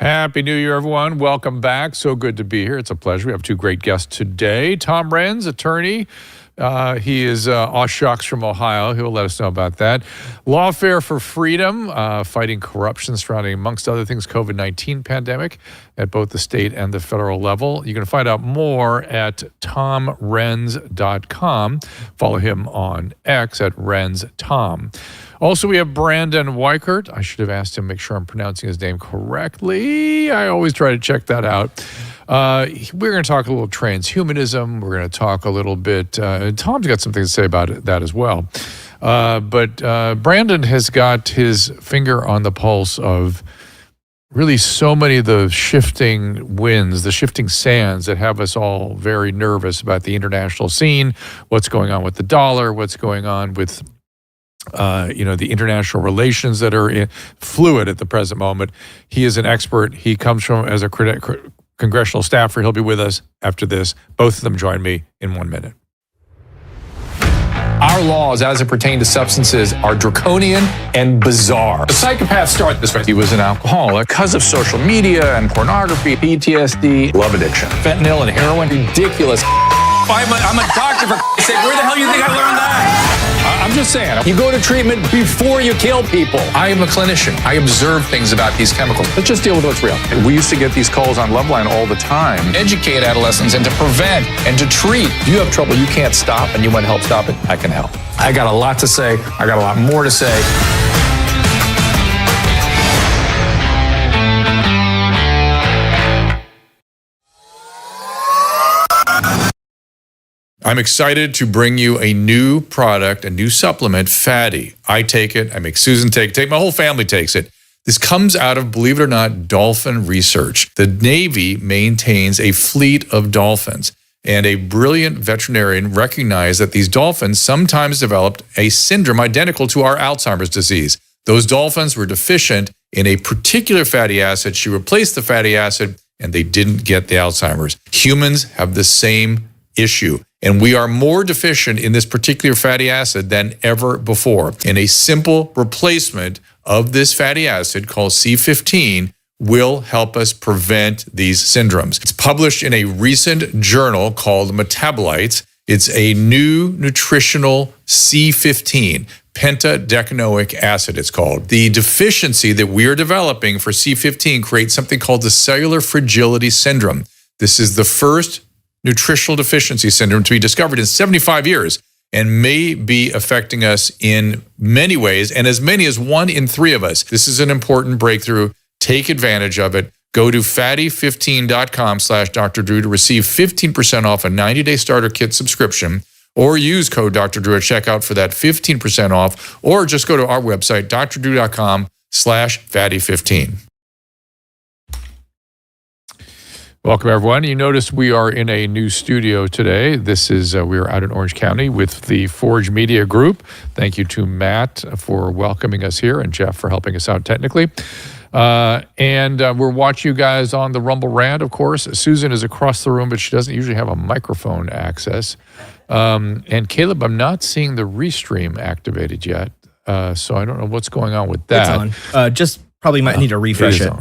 Happy New Year, everyone. Welcome back. So good to be here. It's a pleasure. We have two great guests today. Tom Renz, attorney. He is Aw Shucks from Ohio. He'll let us know about that. Lawfare for Freedom, fighting corruption surrounding, amongst other things, COVID-19 pandemic at both the state and the federal level. You can find out more at tomrenz.com. Follow him on X at RenzTom. Also, we have Brandon Weichert. I should have asked him, make sure I'm pronouncing his name correctly. I always try to check that out. We're going to talk a little transhumanism. We're going to talk a little bit. Tom's got something to say about that as well. But Brandon has got his finger on the pulse of really so many of the shifting winds, the shifting sands that have us all very nervous about the international scene, what's going on with the dollar, what's going on with the international relations that are fluid at the present moment. He is an expert. He comes from as a congressional staffer. He'll be with us after this. Both of them join me in 1 minute. Our laws, as it pertains to substances, are draconian and bizarre. The psychopaths start this way. He was an alcoholic because of social media and pornography, PTSD, love addiction, fentanyl and heroin. Ridiculous. I'm a doctor, for sake. Where the hell do you think I learned that? I'm just saying, you go to treatment before you kill people. I am a clinician. I observe things about these chemicals. Let's just deal with what's real. We used to get these calls on Loveline all the time. Educate adolescents and to prevent and to treat. If you have trouble you can't stop and you want help stop it, I can help. I got a lot to say. I got a lot more to say. I'm excited to bring you a new product, a new supplement, Fatty. I take it. I make Susan take it. My whole family takes it. This comes out of, believe it or not, dolphin research. The Navy maintains a fleet of dolphins, and a brilliant veterinarian recognized that these dolphins sometimes developed a syndrome identical to our Alzheimer's disease. Those dolphins were deficient in a particular fatty acid. She replaced the fatty acid, and they didn't get the Alzheimer's. Humans have the same issue. And we are more deficient in this particular fatty acid than ever before. And a simple replacement of this fatty acid called C15 will help us prevent these syndromes. It's published in a recent journal called Metabolites. It's a new nutritional C15, pentadecanoic acid it's called. The deficiency that we are developing for C15 creates something called the cellular fragility syndrome. This is the first nutritional deficiency syndrome to be discovered in 75 years and may be affecting us in many ways, and as many as 1 in 3 of us. This is an important breakthrough. Take advantage of it. Go to fatty15.com/Dr. Drew to receive 15% off a 90-day starter kit subscription, or use code Dr. Drew at checkout for that 15% off, or just go to our website, drdrew.com/fatty15. Welcome, everyone. You notice we are in a new studio today. This is, we are out in Orange County with the Forge Media Group. Thank you to Matt for welcoming us here and Jeff for helping us out technically. We're watching you guys on the Rumble Rant, of course. Susan is across the room, but she doesn't usually have a microphone access. And Caleb, I'm not seeing the restream activated yet, so I don't know what's going on with that. It's on. Just probably might need to refresh it.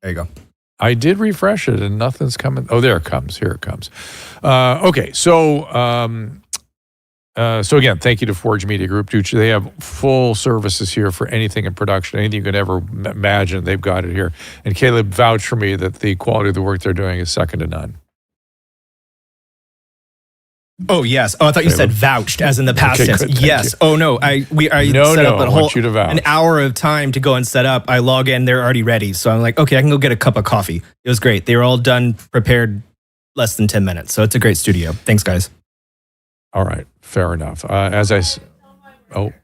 There you go. I did refresh it and nothing's coming. Oh, there it comes. Here it comes. Okay, so again, thank you to Forge Media Group. They have full services here for anything in production, anything you could ever imagine. They've got it here. And Caleb vouched for me that the quality of the work they're doing is second to none. Oh, yes. Oh, I thought you said vouched, as in the past tense. Good, yes. you. Oh, no. I set up an hour of time to go and set up. I log in. They're already ready. So I'm like, okay, I can go get a cup of coffee. It was great. They were all done, prepared less than 10 minutes. So it's a great studio. Thanks, guys. All right. Fair enough.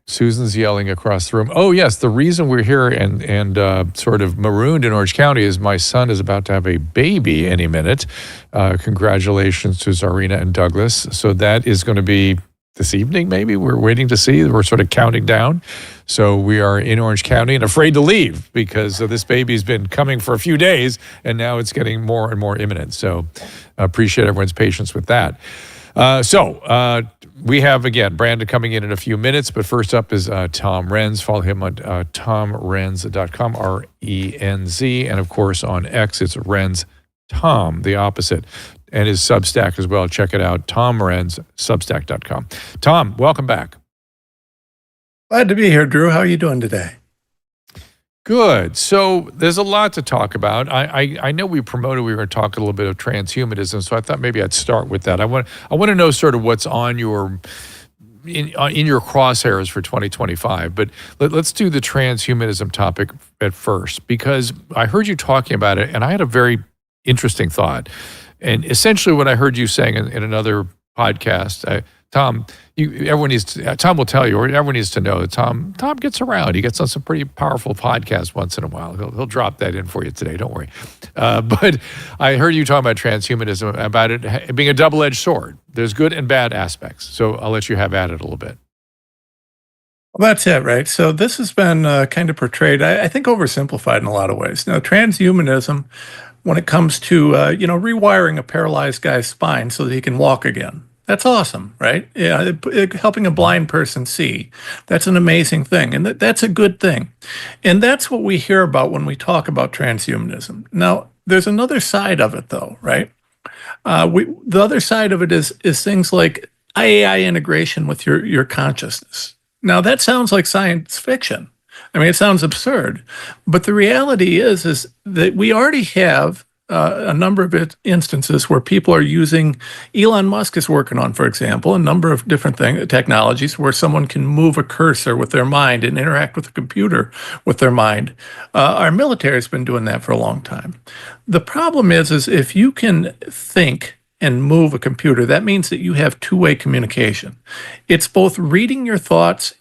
Susan's yelling across the room. Oh, yes. The reason we're here and sort of marooned in Orange County is my son is about to have a baby any minute. Congratulations to Zarina and Douglas. So that is going to be this evening, maybe. We're waiting to see. We're sort of counting down. So we are in Orange County and afraid to leave because this baby's been coming for a few days and now it's getting more and more imminent. So appreciate everyone's patience with that. we have, again, Brandon coming in a few minutes, but first up is Tom Renz. Follow him on tomrenz.com, R-E-N-Z. And, of course, on X, it's Renz Tom, the opposite. And his Substack as well. Check it out, tomrenz.substack.com. Tom, welcome back. Glad to be here, Drew. How are you doing today? Good. So there's a lot to talk about. I know we promoted we were going to talk a little bit of transhumanism, so I thought maybe I'd start with that. I want to know sort of what's on your in your crosshairs for 2025. But let's do the transhumanism topic at first, because I heard you talking about it, and I had a very interesting thought. And essentially, what I heard you saying in another podcast, Tom, Tom will tell you, or everyone needs to know that Tom gets around. He gets on some pretty powerful podcasts once in a while. He'll drop that in for you today. Don't worry. But I heard you talking about transhumanism, about it being a double-edged sword. There's good and bad aspects. So I'll let you have at it a little bit. Well, that's it, right? So this has been kind of portrayed, I think, oversimplified in a lot of ways. Now, transhumanism, when it comes to rewiring a paralyzed guy's spine so that he can walk again. That's awesome, right? Yeah, helping a blind person see. That's an amazing thing, and that's a good thing. And that's what we hear about when we talk about transhumanism. Now, there's another side of it, though, right? The other side of it is things like AI integration with your consciousness. Now, that sounds like science fiction. I mean, it sounds absurd, but the reality is that we already have a number of instances where people are using, Elon Musk is working on, for example, a number of different technologies where someone can move a cursor with their mind and interact with a computer with their mind. Our military has been doing that for a long time. The problem is if you can think and move a computer, that means that you have two-way communication. It's both reading your thoughts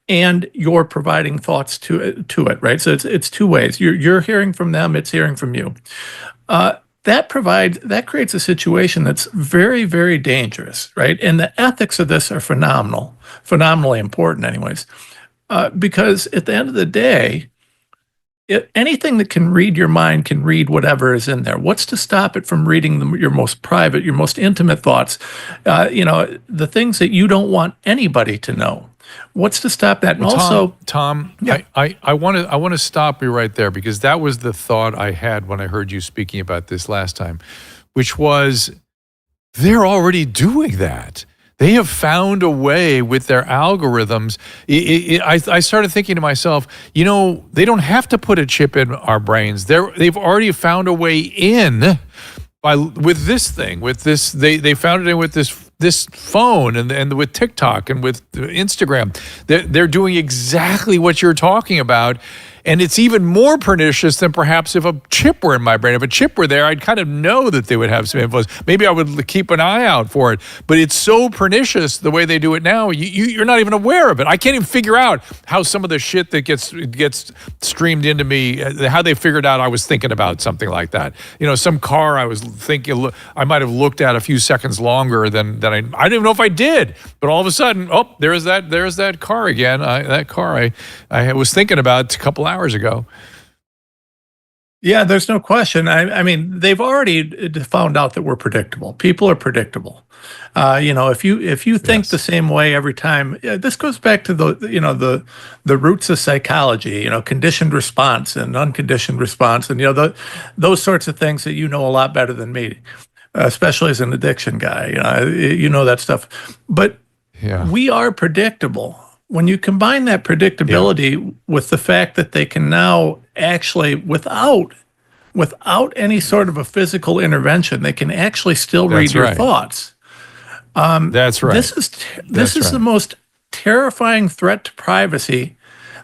and you're providing thoughts to it, right? So it's two ways. You're hearing from them, it's hearing from you. That creates a situation that's very, very dangerous, right? And the ethics of this are phenomenally important anyways, because at the end of the day, anything that can read your mind can read whatever is in there. What's to stop it from reading your most private, your most intimate thoughts, the things that you don't want anybody to know? What's to stop that? And also, Tom, yeah. I want to stop you right there, because that was the thought I had when I heard you speaking about this last time, which was they're already doing that. They have found a way with their algorithms. I started thinking to myself, they don't have to put a chip in our brains. They've already found a way in with this thing. With this, they found it in with this phone and with TikTok and with Instagram. They're doing exactly what you're talking about. And it's even more pernicious than perhaps if a chip were in my brain. If a chip were there, I'd kind of know that they would have some influence. Maybe I would keep an eye out for it. But it's so pernicious the way they do it now, you're not even aware of it. I can't even figure out how some of the shit that gets streamed into me, how they figured out I was thinking about something like that. Some car I was thinking, I might have looked at a few seconds longer than I didn't even know if I did. But all of a sudden, there's that car again. That car I was thinking about a couple hours ago. Yeah, there's no question. I mean, they've already found out that we're predictable. People are predictable. If you think the same way every time, this goes back to the roots of psychology. Conditioned response and unconditioned response, and those sorts of things that you know a lot better than me, especially as an addiction guy. You know that stuff. But we are predictable. When you combine that predictability with the fact that they can now actually, without any sort of a physical intervention, they can actually still read your thoughts. That's right. This is the most terrifying threat to privacy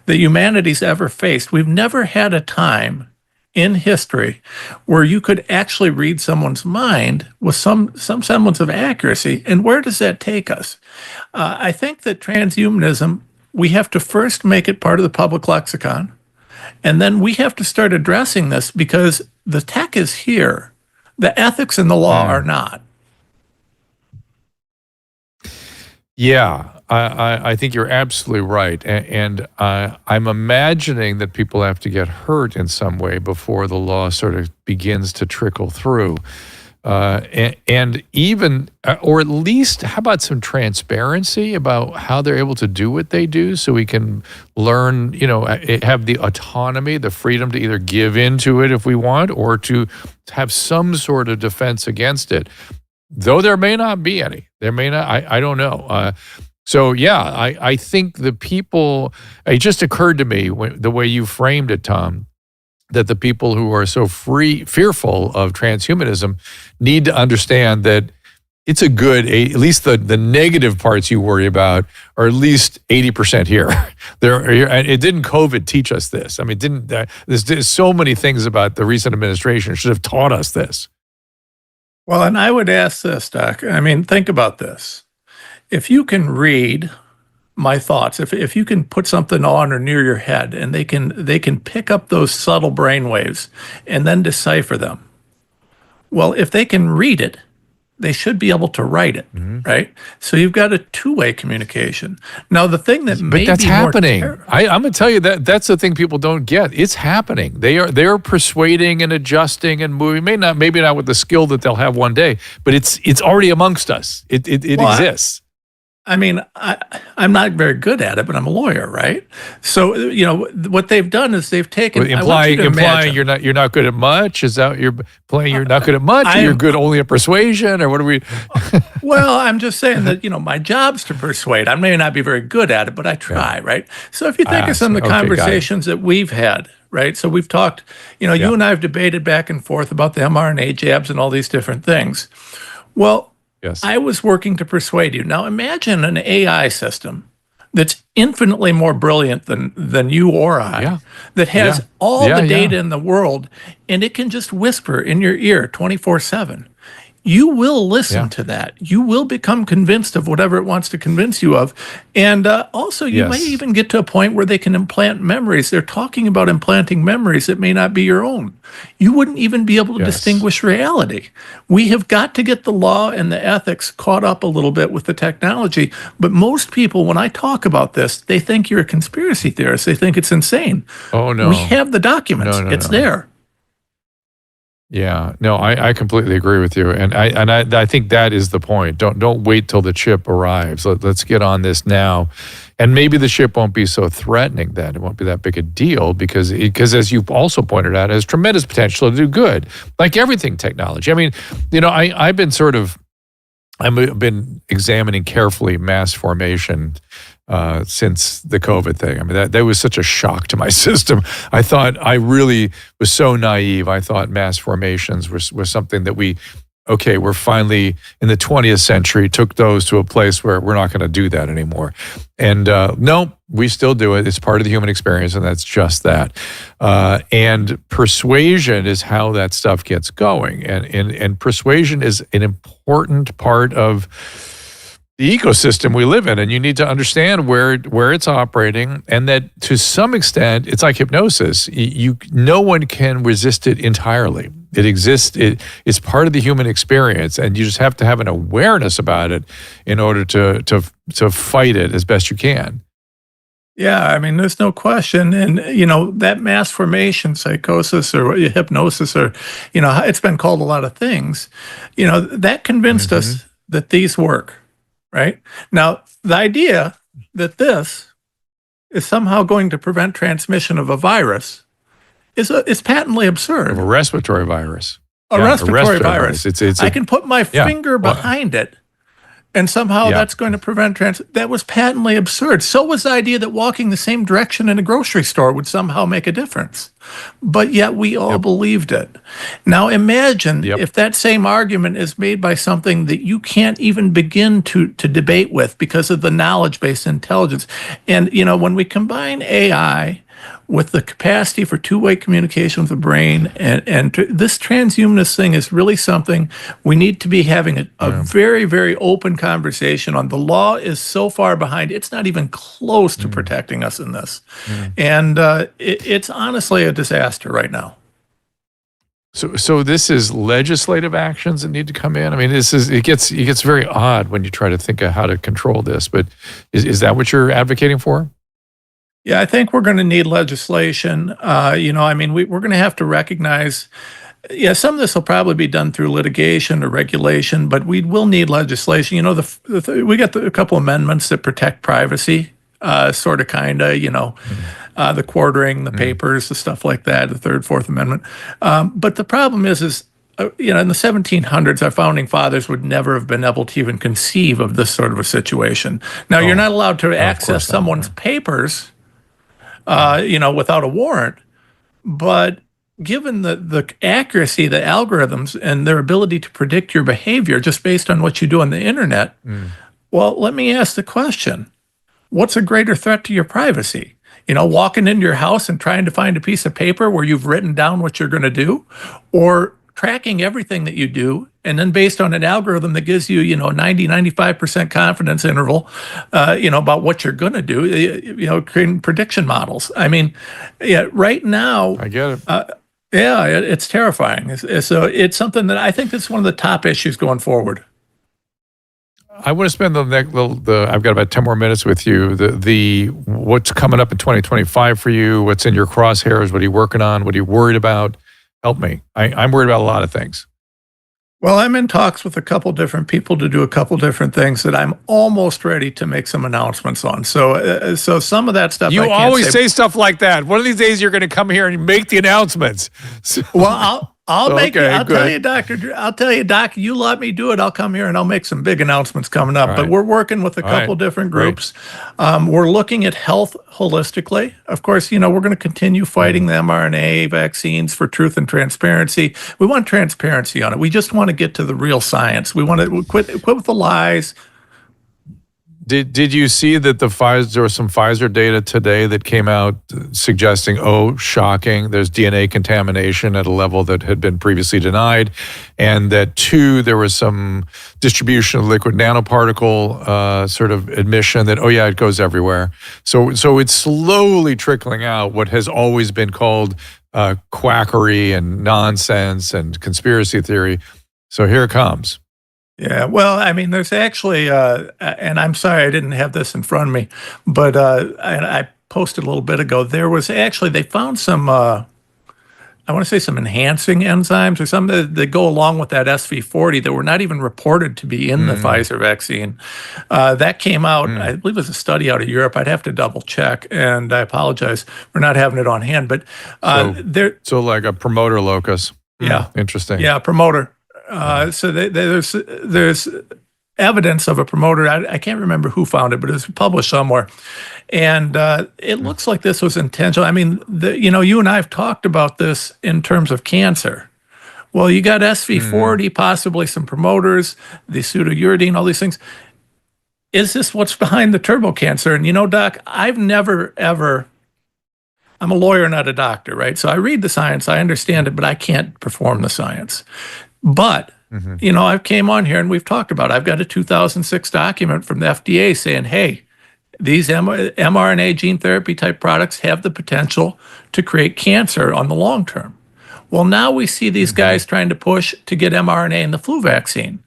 that humanity's ever faced. We've never had a time in history where you could actually read someone's mind with some semblance of accuracy. And where does that take us? I think that transhumanism, we have to first make it part of the public lexicon, and then we have to start addressing this because the tech is here. The ethics and the law are not. Yeah, I think you're absolutely right. And I'm imagining that people have to get hurt in some way before the law sort of begins to trickle through. and even, or at least, how about some transparency about how they're able to do what they do, so we can learn, have the autonomy, the freedom to either give into it if we want, or to have some sort of defense against it. Though there may not be any. There may not, I don't know. So yeah, I think the people, it just occurred to me, the way you framed it, Tom, that the people who are so fearful of transhumanism need to understand that it's at least the negative parts you worry about are at least 80% here. It didn't COVID teach us this. I mean, there's so many things about the recent administration should have taught us this. Well, and I would ask this, Doc. I mean, think about this. If you can read my thoughts, if you can put something on or near your head and they can pick up those subtle brain waves and then decipher them. Well, if they can read it, they should be able to write it, right? So you've got a two-way communication. Now, the thing that may that's be happening. More I'm going to tell you that's the thing people don't get. It's happening. They're persuading and adjusting and moving. Maybe not with the skill that they'll have one day, but it's already amongst us. It exists. I mean, I'm not very good at it, but I'm a lawyer, right? So, what they've done is they've taken... Implying you're not good at much? Is that what you're playing? You're not good at much? You're good only at persuasion? Or what are we... Well, I'm just saying that, my job's to persuade. I may not be very good at it, but I try, right? So if you think of some of the conversations that we've had, right? So we've talked, you and I have debated back and forth about the mRNA jabs and all these different things. Well, yes. I was working to persuade you. Now imagine an AI system that's infinitely more brilliant than you or I, that has all the data in the world, and it can just whisper in your ear 24/7. You will listen to that. You will become convinced of whatever it wants to convince you of. And also, you may even get to a point where they can implant memories. They're talking about implanting memories that may not be your own. You wouldn't even be able to distinguish reality. We have got to get the law and the ethics caught up a little bit with the technology. But most people, when I talk about this, they think you're a conspiracy theorist. They think it's insane. Oh, no. We have the documents. It's there. Yeah, no, I completely agree with you, and I think that is the point. Don't wait till the chip arrives. Let's get on this now, and maybe the chip won't be so threatening then. It won't be that big a deal because as you've also pointed out, it has tremendous potential to do good, like everything technology. I mean, I've been examining carefully mass formation since the COVID thing. I mean, that was such a shock to my system. I really was so naive. I thought mass formations was something that we're finally in the 20th century took those to a place where we're not going to do that anymore. And no, we still do it. It's part of the human experience, and that's just that. And persuasion is how that stuff gets going. And persuasion is an important part of the ecosystem we live in, and you need to understand where it's operating, and that to some extent it's like hypnosis. No one can resist it entirely. It exists. It's part of the human experience, and you just have to have an awareness about it in order to fight it as best you can. Yeah, I mean, there's no question. And, that mass formation psychosis or hypnosis, or, it's been called a lot of things, that convinced us that these work. Right? Now, the idea that this is somehow going to prevent transmission of a virus is patently absurd. Of a respiratory virus. A respiratory virus. I can put my finger behind it, and somehow that's going to prevent that was patently absurd. So was the idea that walking the same direction in a grocery store would somehow make a difference. But yet we all believed it. Now imagine if that same argument is made by something that you can't even begin to debate with because of the knowledge-based intelligence. And, when we combine AI with the capacity for two-way communication with the brain, and this transhumanist thing is really something we need to be having a very, very open conversation on. The law is so far behind, it's not even close to protecting us in this. And it's honestly a disaster right now. So this is legislative actions that need to come in. I mean, it gets very odd when you try to think of how to control this, but is that what you're advocating for? Yeah, I think we're going to need legislation. We're going to have to recognize Yeah, some of this will probably be done through litigation or regulation, but we will need legislation. You know, we got a couple amendments that protect privacy, sort of, kind of, the quartering, the papers, the stuff like that, the Third, Fourth Amendment. But the problem is in the 1700s, our founding fathers would never have been able to even conceive of this sort of a situation. Now, you're not allowed to access someone's papers, without a warrant, but given the accuracy, the algorithms, and their ability to predict your behavior just based on what you do on the internet, well, let me ask the question, what's a greater threat to your privacy? Walking into your house and trying to find a piece of paper where you've written down what you're going to do, or tracking everything that you do, and then based on an algorithm that gives you, 90, 95% confidence interval, about what you're going to do, creating prediction models. I mean, right now, I get it. It's terrifying. So it's something that I think that's one of the top issues going forward. I want to spend I've got about 10 more minutes with you. What's coming up in 2025 for you? What's in your crosshairs? What are you working on? What are you worried about? Help me. I'm worried about a lot of things. Well, I'm in talks with a couple different people to do a couple different things that I'm almost ready to make some announcements on. So some of that stuff you always say stuff like that. One of these days you're going to come here and make the announcements. Well, I'll tell you, Doctor. I'll tell you, Doc. You let me do it. I'll come here and I'll make some big announcements coming up. Right. But we're working with a couple different groups. We're looking at health holistically. Of course, we're going to continue fighting the mRNA vaccines for truth and transparency. We want transparency on it. We just want to get to the real science. We want to quit with the lies. Did you see that there was some Pfizer data today that came out suggesting, shocking, there's DNA contamination at a level that had been previously denied, and that there was some distribution of liquid nanoparticle sort of admission that, it goes everywhere. So it's slowly trickling out what has always been called quackery and nonsense and conspiracy theory. So here it comes. Yeah, well, I mean, there's actually, and I'm sorry I didn't have this in front of me, but and I posted a little bit ago, they found some, I want to say some enhancing enzymes or something that go along with that SV40 that were not even reported to be in the Pfizer vaccine. That came out, I believe it was a study out of Europe. I'd have to double check, and I apologize for not having it on hand. But so like a promoter locus. Yeah. Interesting. Yeah, promoter. So there's evidence of a promoter. I can't remember who found it, but it was published somewhere. And it looks like this was intentional. I mean, you and I have talked about this in terms of cancer. Well, you got SV40, possibly some promoters, the pseudouridine, all these things. Is this what's behind the turbo cancer? And Doc, I've never, ever, I'm a lawyer, not a doctor, right? So I read the science, I understand it, but I can't perform the science. But, I've came on here and we've talked about it. I've got a 2006 document from the FDA saying, hey, these mRNA gene therapy type products have the potential to create cancer on the long term. Well, now we see these guys trying to push to get mRNA in the flu vaccine.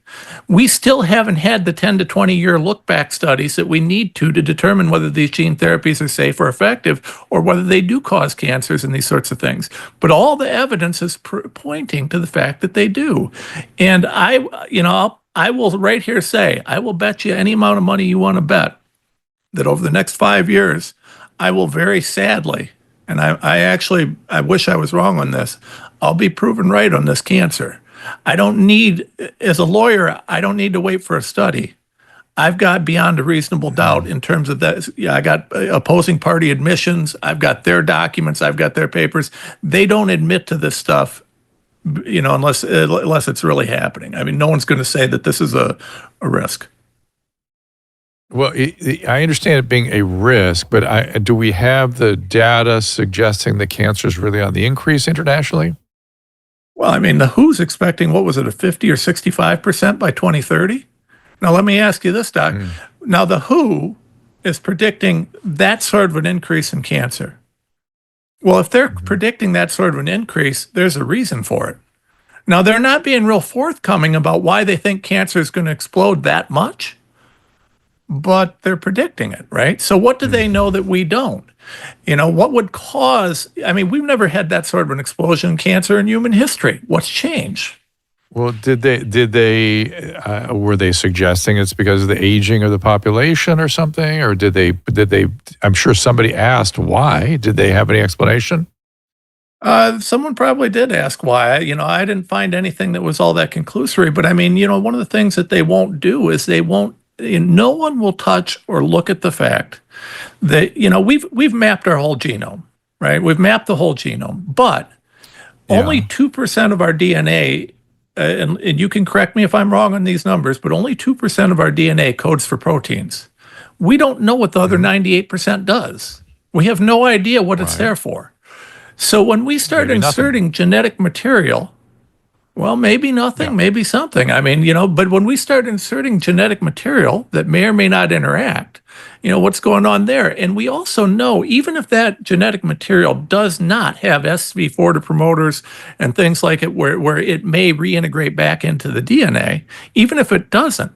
We still haven't had the 10 to 20 year look back studies that we need to determine whether these gene therapies are safe or effective, or whether they do cause cancers and these sorts of things. But all the evidence is pointing to the fact that they do. And I will right here say, I will bet you any amount of money you want to bet that over the next 5 years, I will very sadly, and I wish I was wrong on this, I'll be proven right on this cancer. I don't need, as a lawyer, I don't need to wait for a study. I've got beyond a reasonable doubt in terms of that. Yeah, I got opposing party admissions. I've got their documents. I've got their papers. They don't admit to this stuff, unless it's really happening. I mean, no one's going to say that this is a risk. Well, I understand it being a risk, but do we have the data suggesting that cancer is really on the increase internationally? Well, I mean, the WHO's expecting, what was it, a 50 or 65% by 2030? Now, let me ask you this, Doc. Now, the WHO is predicting that sort of an increase in cancer. Well, if they're predicting that sort of an increase, there's a reason for it. Now, they're not being real forthcoming about why they think cancer is going to explode that much. but they're predicting it, right? So what do they know that we don't? What would cause, we've never had that sort of an explosion in cancer in human history. What's changed? Well, were they suggesting it's because of the aging of the population or something? Or did they, I'm sure somebody asked why. Did they have any explanation? Someone probably did ask why. I didn't find anything that was all that conclusory, but one of the things that they won't do is no one will touch or look at the fact that, we've mapped our whole genome, right? We've mapped the whole genome, but only 2% of our DNA, and you can correct me if I'm wrong on these numbers, but only 2% of our DNA codes for proteins. We don't know what the other 98% does. We have no idea what it's there for. So when we start inserting genetic material, well, maybe nothing, maybe something. But when we start inserting genetic material that may or may not interact, what's going on there? And we also know, even if that genetic material does not have SV40 promoters and things like it, where it may reintegrate back into the DNA, even if it doesn't,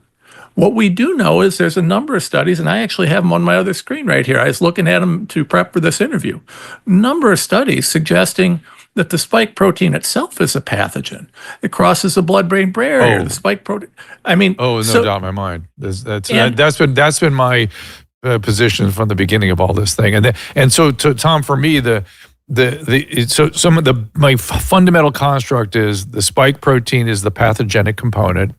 what we do know is there's a number of studies, and I actually have them on my other screen right here. I was looking at them to prep for this interview. Number of studies suggesting that the spike protein itself is a pathogen. It crosses the blood-brain barrier. The spike protein. No doubt in my mind. That's been my position from the beginning of all this thing. And so, Tom, for me, my fundamental construct is the spike protein is the pathogenic component.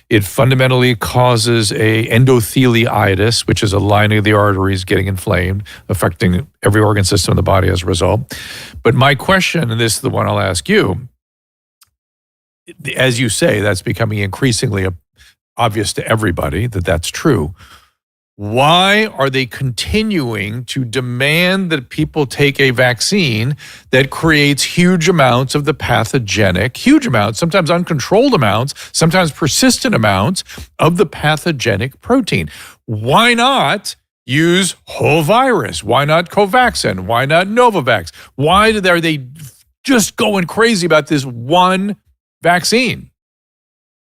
It fundamentally causes a endotheliitis, which is a lining of the arteries getting inflamed, affecting every organ system in the body as a result. But my question, and this is the one I'll ask you, as you say, that's becoming increasingly obvious to everybody that that's true. Why are they continuing to demand that people take a vaccine that creates huge amounts of the pathogenic, sometimes uncontrolled amounts, sometimes persistent amounts of the pathogenic protein? Why not use whole virus? Why not Covaxin? Why not Novavax? Why are they just going crazy about this one vaccine?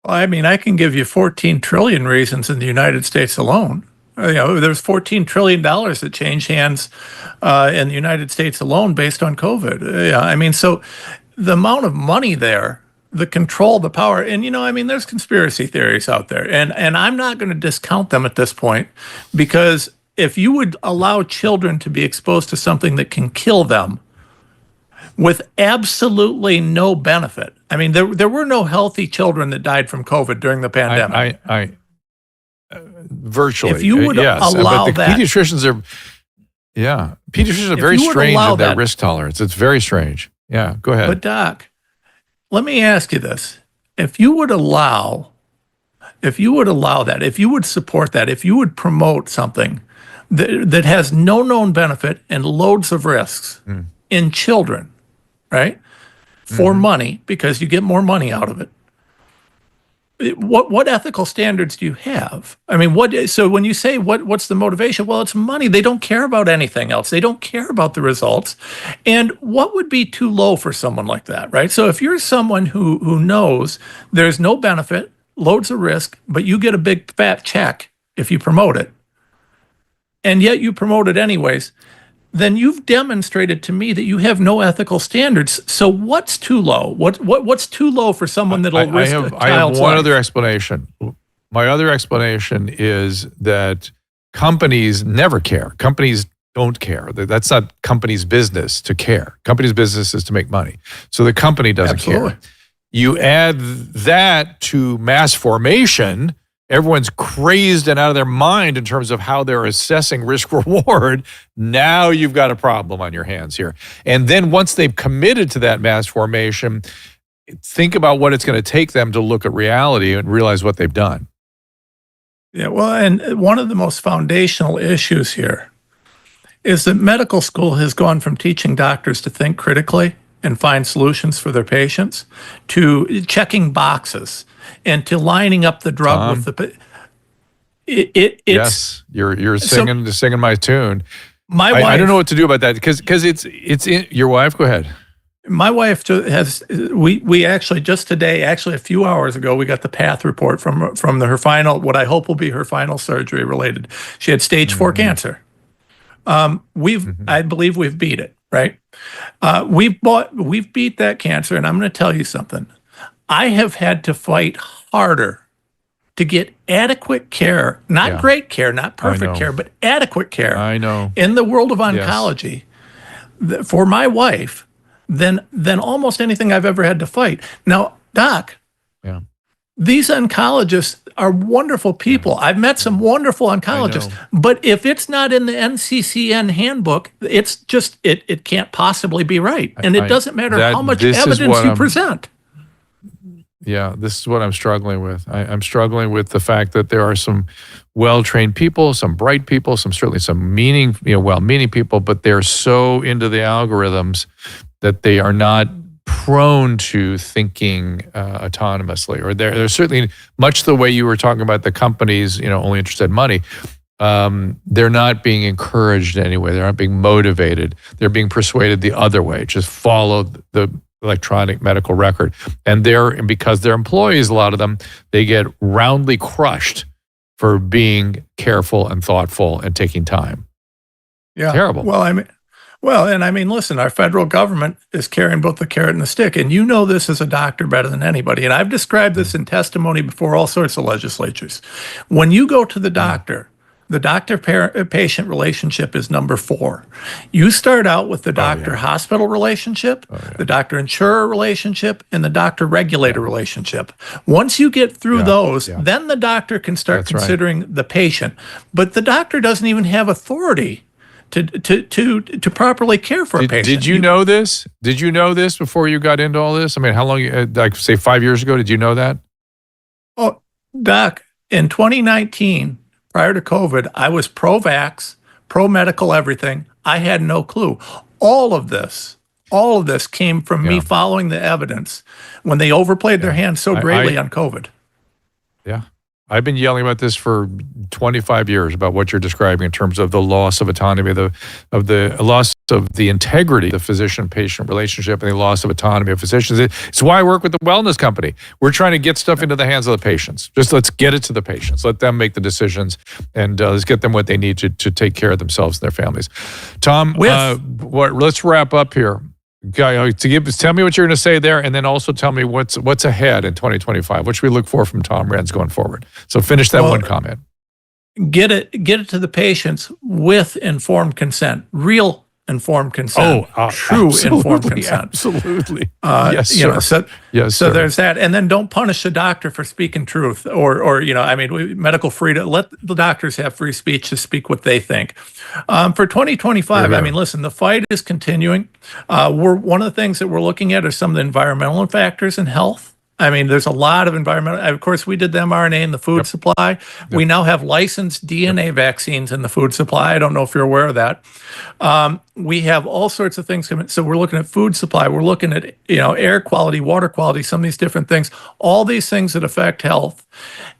Well, I can give you 14 trillion reasons in the United States alone. There's $14 trillion that changed hands in the United States alone based on COVID. So the amount of money there, the control, the power, and there's conspiracy theories out there, and I'm not going to discount them at this point, because if you would allow children to be exposed to something that can kill them with absolutely no benefit, there were no healthy children that died from COVID during the pandemic. Virtually. If you would allow but the that. Pediatricians are very strange in their risk tolerance. It's very strange. Yeah, go ahead. But Doc, let me ask you this. If you would allow that, if you would support that, if you would promote something that has no known benefit and loads of risks in children, right? For money, because you get more money out of it. What ethical standards do you have? So when you say what's the motivation? Well, it's money. They don't care about anything else. They don't care about the results. And what would be too low for someone like that, right? So if you're someone who knows there's no benefit, loads of risk, but you get a big fat check if you promote it, and yet you promote it anyways, then you've demonstrated to me that you have no ethical standards. So what's too low? What's too low for someone that'll risk a child's life? I have one other explanation. My other explanation is that companies never care. Companies don't care. That's not company's business to care. Company's business is to make money. So the company doesn't care. You add that to mass formation, everyone's crazed and out of their mind in terms of how they're assessing risk reward. Now you've got a problem on your hands here. And then once they've committed to that mass formation, think about what it's going to take them to look at reality and realize what they've done. Yeah, well, and one of the most foundational issues here is that medical school has gone from teaching doctors to think critically and find solutions for their patients to checking boxes and to lining up the drug with the. Yes, you're singing my tune. My wife. I don't know what to do about that because it's in your wife. Go ahead. My wife has, we actually just today, actually a few hours ago, we got the path report from her final, what I hope will be her final surgery related. She had stage 4 cancer. I believe we've beat it, right? We've beat that cancer, and I'm going to tell you something. I have had to fight harder to get adequate care, not great care, not perfect care, but adequate care. I know. In the world of oncology, for my wife, than almost anything I've ever had to fight. Now, Doc, these oncologists are wonderful people. I've met some wonderful oncologists, but if it's not in the NCCN handbook, it's just, it can't possibly be right. And it doesn't matter how much evidence you present. Yeah, this is what I'm struggling with. I'm struggling with the fact that there are some well-trained people, some bright people, certainly some well-meaning people, but they're so into the algorithms that they are not prone to thinking autonomously, or they're certainly, much the way you were talking about the companies, only interested in money. They're not being encouraged in any way. They're not being motivated. They're being persuaded the other way. Just follow the electronic medical record. And because they're employees, a lot of them, they get roundly crushed for being careful and thoughtful and taking time. Yeah. Terrible. Listen, our federal government is carrying both the carrot and the stick. And you know this as a doctor better than anybody. And I've described this in testimony before all sorts of legislatures. When you go to the doctor, the doctor-patient relationship is number 4. You start out with the doctor-hospital relationship, the doctor-insurer relationship, and the doctor-regulator relationship. Once you get through those, then the doctor can start considering the patient. But the doctor doesn't even have authority to properly care for a patient. Did you know this? Did you know this before you got into all this? I mean, how long, like say 5 years ago, did you know that? Oh, Doc, in 2019, prior to COVID, I was pro-vax, pro-medical everything. I had no clue. All of this came from me following the evidence when they overplayed their hands so greatly on COVID. Yeah. I've been yelling about this for 25 years, about what you're describing in terms of the loss of autonomy, of the loss of the integrity of the physician-patient relationship, and the loss of autonomy of physicians. It's why I work with the wellness company. We're trying to get stuff into the hands of the patients. Just let's get it to the patients. Let them make the decisions, and let's get them what they need to take care of themselves and their families. Tom, let's wrap up here. Tell me what you're going to say there, and then also tell me what's ahead in 2025. What should we look for from Tom Renz going forward? So finish that one comment. Get it to the patients with informed consent, real informed consent, true informed consent. Absolutely. Yes, sir. So there's that, and then don't punish the doctor for speaking truth, or medical freedom. Let the doctors have free speech to speak what they think. For 2025, listen, the fight is continuing. One of the things that we're looking at are some of the environmental factors in health. There's a lot of environmental. Of course, we did the mRNA in the food supply. We now have licensed DNA vaccines in the food supply. I don't know if you're aware of that. We have all sorts of things coming. So we're looking at food supply. We're looking at air quality, water quality, some of these different things. All these things that affect health.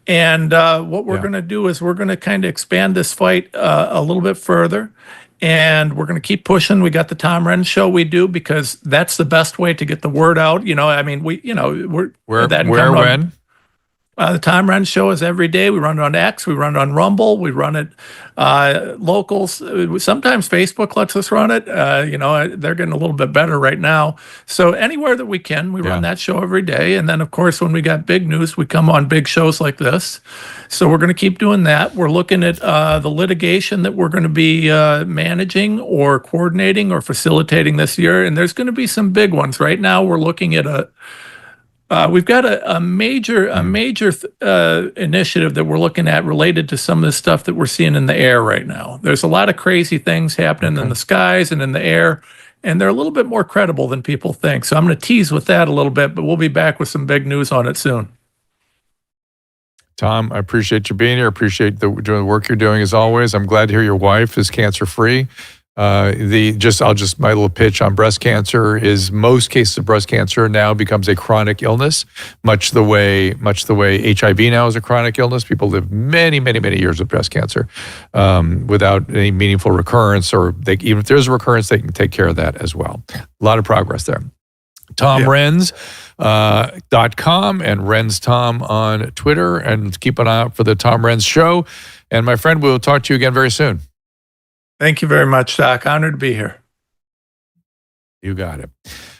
And what we're going to do is we're going to kind of expand this fight a little bit further. And we're going to keep pushing. We got the Tom Renz show we do because that's the best way to get the word out. When? The Tom Renz show is every day. We run it on X, we run it on Rumble, we run it locals. Sometimes Facebook lets us run it. They're getting a little bit better right now. So anywhere that we can, we run that show every day. And then, of course, when we got big news, we come on big shows like this. So we're going to keep doing that. We're looking at the litigation that we're going to be managing or coordinating or facilitating this year. And there's going to be some big ones. Right now, we're looking at we've got a major initiative that we're looking at related to some of the stuff that we're seeing in the air right now. There's a lot of crazy things happening in the skies and in the air, and they're a little bit more credible than people think. So I'm going to tease with that a little bit, but we'll be back with some big news on it soon. Tom, I appreciate you being here. I appreciate doing the work you're doing as always. I'm glad to hear your wife is cancer-free. My little pitch on breast cancer is most cases of breast cancer now becomes a chronic illness, much the way HIV now is a chronic illness. People live many, many, many years with breast cancer without any meaningful recurrence, or even if there's a recurrence, they can take care of that as well. A lot of progress there. TomRenz.com and Renz Tom on Twitter, and keep an eye out for the Tom Renz Show. And my friend, we'll talk to you again very soon. Thank you very much, Doc. Honored to be here. You got it.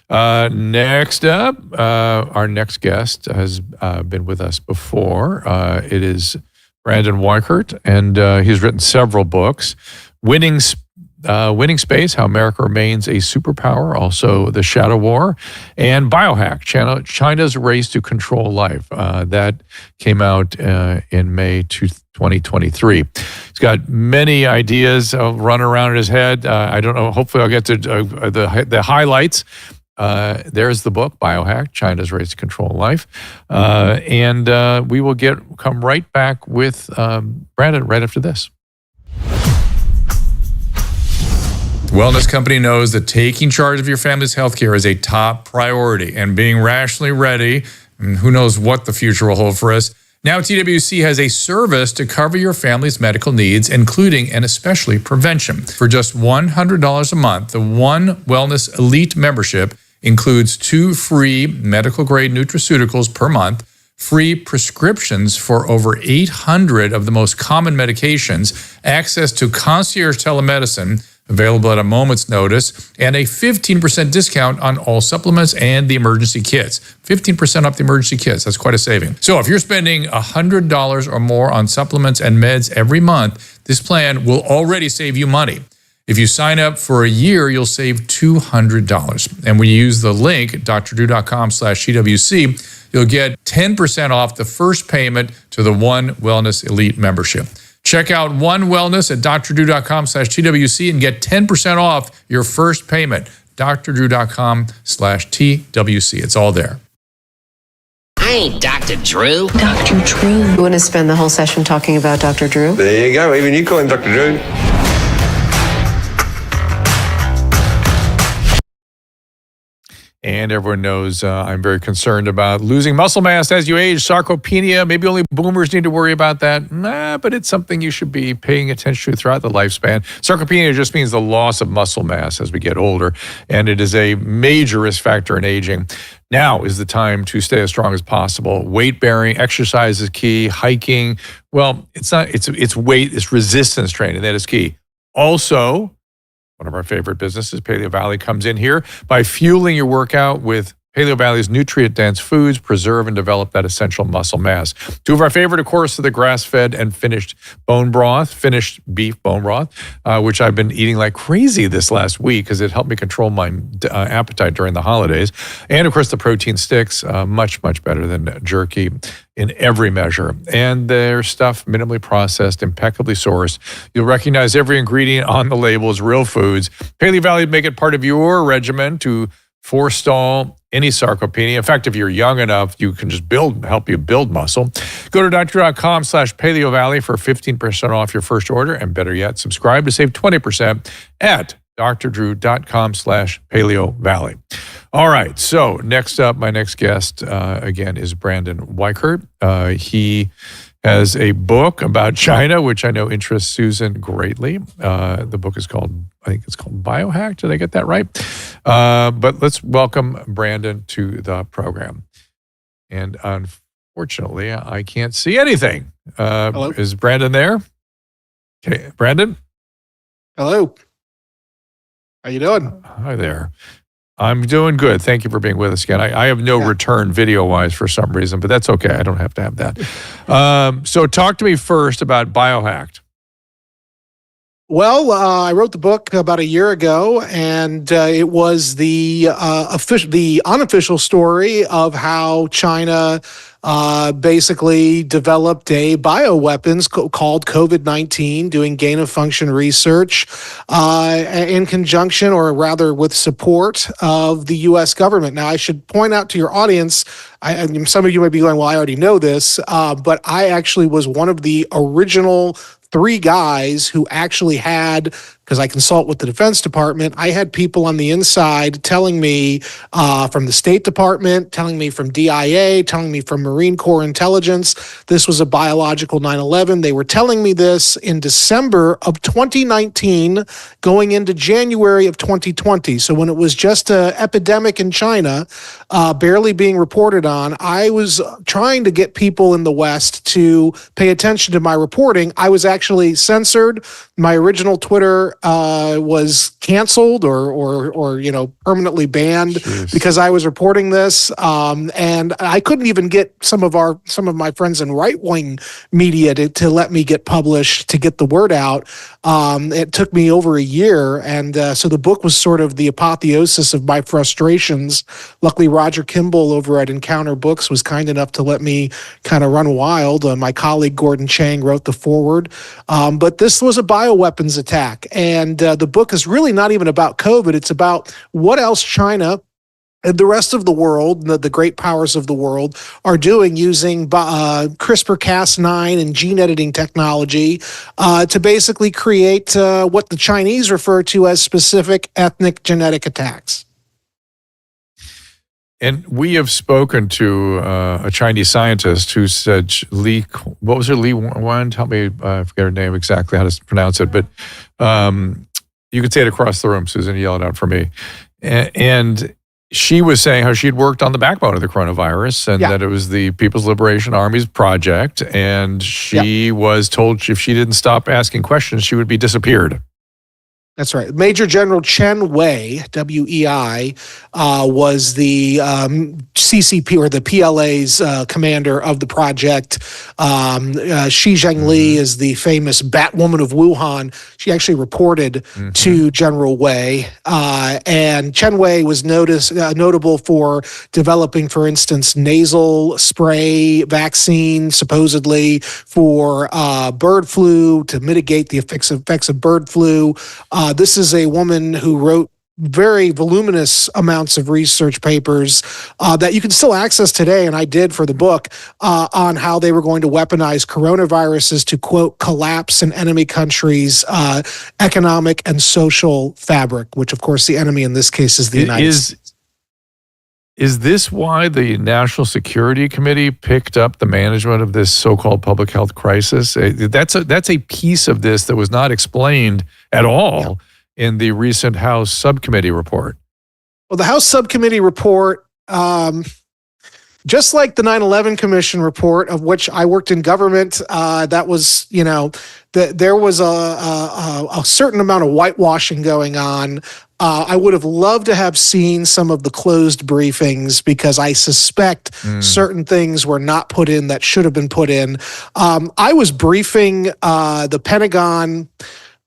Next up, our next guest has been with us before. It is Brandon Weichert, and he's written several books. Winning Space, How America Remains a Superpower, also The Shadow War, and Biohack, China's Race to Control Life. That came out in May 2023. He's got many ideas running around in his head. I don't know. Hopefully I'll get to the highlights. There's the book, Biohack, China's Race to Control Life. And we will come right back with Brandon right after this. Wellness Company knows that taking charge of your family's healthcare is a top priority, and being rationally ready, and who knows what the future will hold for us. Now TWC has a service to cover your family's medical needs, including and especially prevention. For just $100 a month, the One Wellness Elite membership includes 2 free medical-grade nutraceuticals per month, free prescriptions for over 800 of the most common medications, access to concierge telemedicine, available at a moment's notice, and a 15% discount on all supplements and the emergency kits. 15% off the emergency kits. That's quite a saving. So if you're spending $100 or more on supplements and meds every month, this plan will already save you money. If you sign up for a year, you'll save $200. And when you use the link, drdrew.com/TWC, you'll get 10% off the first payment to the One Wellness Elite membership. Check out One Wellness at drdrew.com/TWC and get 10% off your first payment. drdrew.com/TWC. It's all there. I ain't Dr. Drew. Dr. Drew. You want to spend the whole session talking about Dr. Drew? There you go. Even you call him Dr. Drew. And everyone knows I'm very concerned about losing muscle mass as you age, sarcopenia. Maybe only boomers need to worry about that. But it's something you should be paying attention to throughout the lifespan. Sarcopenia just means the loss of muscle mass as we get older, and it is a major risk factor in aging. Now is the time to stay as strong as possible. Weight bearing, exercise is key. Hiking, well, it's not. It's weight. It's resistance training that is key. Also, one of our favorite businesses, Paleo Valley, comes in here by fueling your workout with Paleo Valley's nutrient-dense foods, preserve and develop that essential muscle mass. 2 of our favorite, of course, are the grass-fed and finished beef bone broth, which I've been eating like crazy this last week because it helped me control my appetite during the holidays. And, of course, the protein sticks, much, much better than jerky in every measure. And their stuff, minimally processed, impeccably sourced. You'll recognize every ingredient on the label as real foods. Paleo Valley make it part of your regimen to forestall any sarcopenia. In fact, if you're young enough, you can just help you build muscle. Go to drdrew.com/Paleo Valley for 15% off your first order, and better yet, subscribe to save 20% at drdrew.com/Paleo Valley. All right, so next up, my next guest, again, is Brandon Weichert. He has a book about China, which I know interests Susan greatly. The book is called, I think it's called Biohack. Did I get that right? But let's welcome Brandon to the program. And unfortunately, I can't see anything. Hello? Is Brandon there? Okay, Brandon? Hello. How you doing? Hi there. I'm doing good. Thank you for being with us again. I have no return video-wise for some reason, but that's okay. I don't have to have that. So talk to me first about Biohacked. Well, I wrote the book about a year ago, and it was the unofficial story of how China basically developed a bioweapons called COVID-19, doing gain-of-function research in conjunction, or rather with support of the U.S. government. Now, I should point out to your audience, some of you might be going, well, I already know this, but I actually was one of the original 3 guys who actually had because I consult with the Defense Department. I had people on the inside telling me from the State Department, telling me from DIA, telling me from Marine Corps Intelligence, this was a biological 9/11. They were telling me this in December of 2019, going into January of 2020. So when it was just an epidemic in China, barely being reported on, I was trying to get people in the West to pay attention to my reporting. I was actually censored. My original Twitter was canceled or permanently banned because I was reporting this, and I couldn't even get some of my friends in right-wing media to let me get published, to get the word out. It took me over a year, and so the book was sort of the apotheosis of my frustrations. Luckily, Roger Kimball over at Encounter Books was kind enough to let me kind of run wild. My colleague Gordon Chang wrote the foreword, but this was a bioweapons attack, and the book is really not even about COVID. It's about what else China and the rest of the world, the great powers of the world, are doing using CRISPR-Cas9 and gene editing technology to basically create what the Chinese refer to as specific ethnic genetic attacks. And we have spoken to a Chinese scientist who said, Li Wan? Help me, I forget her name exactly, how to pronounce it, but you can say it across the room, Susan, yell it out for me. And she was saying how she'd worked on the backbone of the coronavirus and that it was the People's Liberation Army's project. And she was told if she didn't stop asking questions, she would be disappeared. That's right. Major General Chen Wei, WEI, was the CCP or the PLA's commander of the project. Xi Zhengli is the famous Batwoman of Wuhan. She actually reported to General Wei. And Chen Wei was notable for developing, for instance, nasal spray vaccine, supposedly for bird flu, to mitigate the effects of bird flu. This is a woman who wrote very voluminous amounts of research papers that you can still access today, and I did for the book, on how they were going to weaponize coronaviruses to, quote, collapse an enemy country's economic and social fabric, which, of course, the enemy in this case is the United States. Is this why the National Security Committee picked up the management of this so-called public health crisis? That's a piece of this that was not explained at all in the recent House subcommittee report. Well, the House subcommittee report, just like the 9/11 Commission report, of which I worked in government, that was, there was a certain amount of whitewashing going on. I would have loved to have seen some of the closed briefings because I suspect certain things were not put in that should have been put in. I was briefing the Pentagon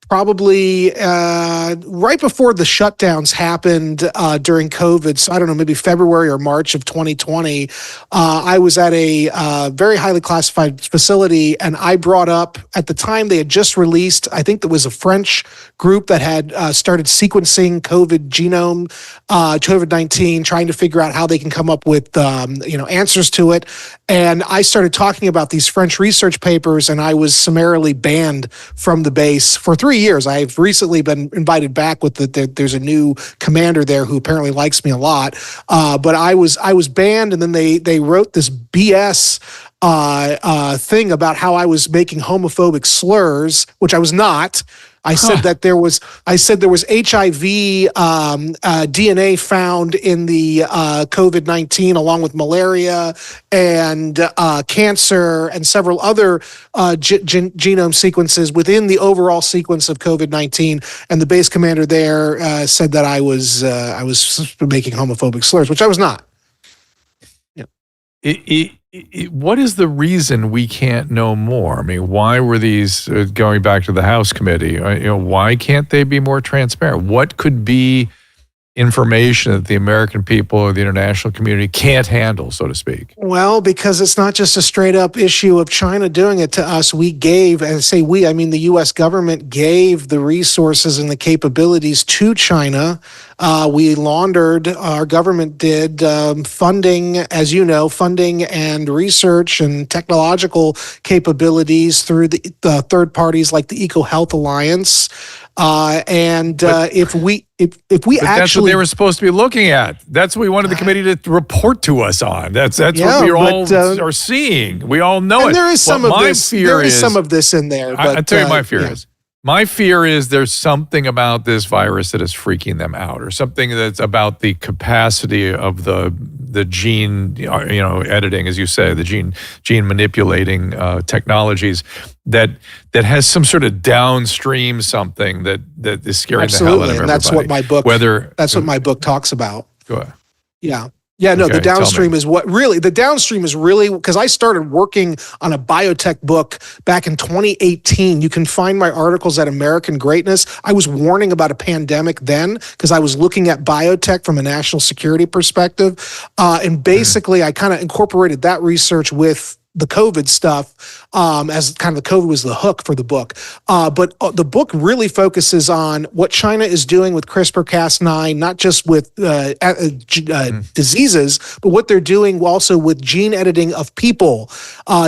probably right before the shutdowns happened during COVID. So I don't know, maybe February or March of 2020. I was at a very highly classified facility, and I brought up, at the time they had just released, I think there was a French group that had started sequencing COVID genome, COVID-19, trying to figure out how they can come up with answers to it. And I started talking about these French research papers, and I was summarily banned from the base for 3 years. I've recently been invited back with there's a new commander there who apparently likes me a lot. But I was banned, and then they wrote this BS thing about how I was making homophobic slurs, which I was not. I said that there was HIV DNA found in the COVID-19 along with malaria and cancer and several other genome sequences within the overall sequence of COVID-19. And the base commander there said that I was making homophobic slurs, which I was not. Yeah. What is the reason we can't know more? I mean, why were these, going back to the House committee, why can't they be more transparent? What could be information that the American people or the international community can't handle, so to speak? Well, because it's not just a straight up issue of China doing it to us. We gave, and I say we, I mean the U.S. government gave the resources and the capabilities to China. We laundered, our government did, funding, as you know, funding and research and technological capabilities through the third parties like the EcoHealth Alliance. If we actually, that's what they were supposed to be looking at. That's what we wanted the committee to report to us on. That's what we all are seeing. We all know it. There is some of this. There is some of this in there. But, I tell you, my fear is. My fear is there's something about this virus that is freaking them out, or something that's about the capacity of the gene, editing, as you say, the gene manipulating technologies that has some sort of downstream something that is scaring the hell out of everybody. And that's what my book talks about. Go ahead. Yeah. Yeah, no, the downstream is really, because I started working on a biotech book back in 2018. You can find my articles at American Greatness. I was warning about a pandemic then because I was looking at biotech from a national security perspective. And basically, I kind of incorporated that research with the COVID stuff, as kind of the COVID was the hook for the book. But the book really focuses on what China is doing with CRISPR-Cas9, not just with diseases, but what they're doing also with gene editing of people,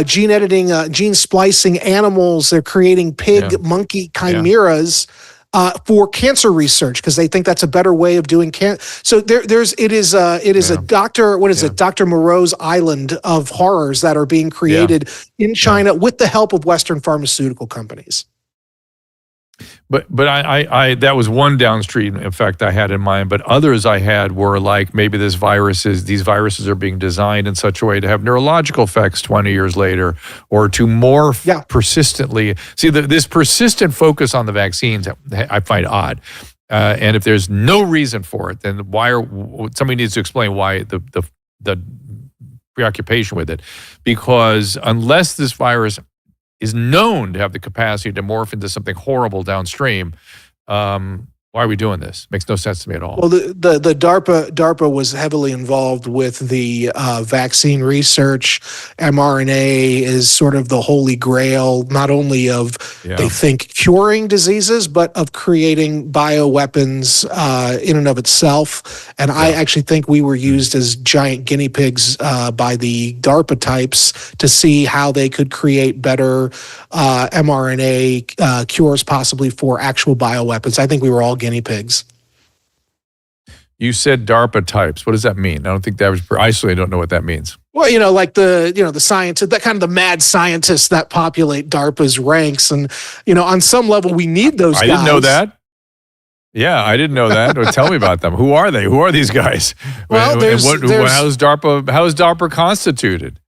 gene editing, gene splicing animals. They're creating monkey chimeras. For cancer research, because they think that's a better way of doing cancer. So it is a Dr. Dr. Moreau's island of horrors that are being created in China with the help of Western pharmaceutical companies. But I that was one downstream effect I had in mind. But others I had were like maybe these viruses are being designed in such a way to have neurological effects 20 years later, or to morph persistently. See, this persistent focus on the vaccines I find odd. And if there's no reason for it, then somebody needs to explain why the preoccupation with it. Because unless this virus is known to have the capacity to morph into something horrible downstream, why are we doing this? Makes no sense to me at all. Well, the DARPA was heavily involved with the vaccine research. mRNA is sort of the holy grail, not only of, they think, curing diseases, but of creating bioweapons in and of itself. And I actually think we were used as giant guinea pigs by the DARPA types to see how they could create better mRNA cures, possibly for actual bioweapons. I think we were all guinea pigs. You said DARPA types. What does that mean? I don't think that was. I certainly don't know what that means. Well, like the scientists, that kind of the mad scientists that populate DARPA's ranks, and on some level we need those guys. I didn't know that. Yeah, I didn't know that. Tell me about them. Who are they? Who are these guys? Well, how is DARPA constituted?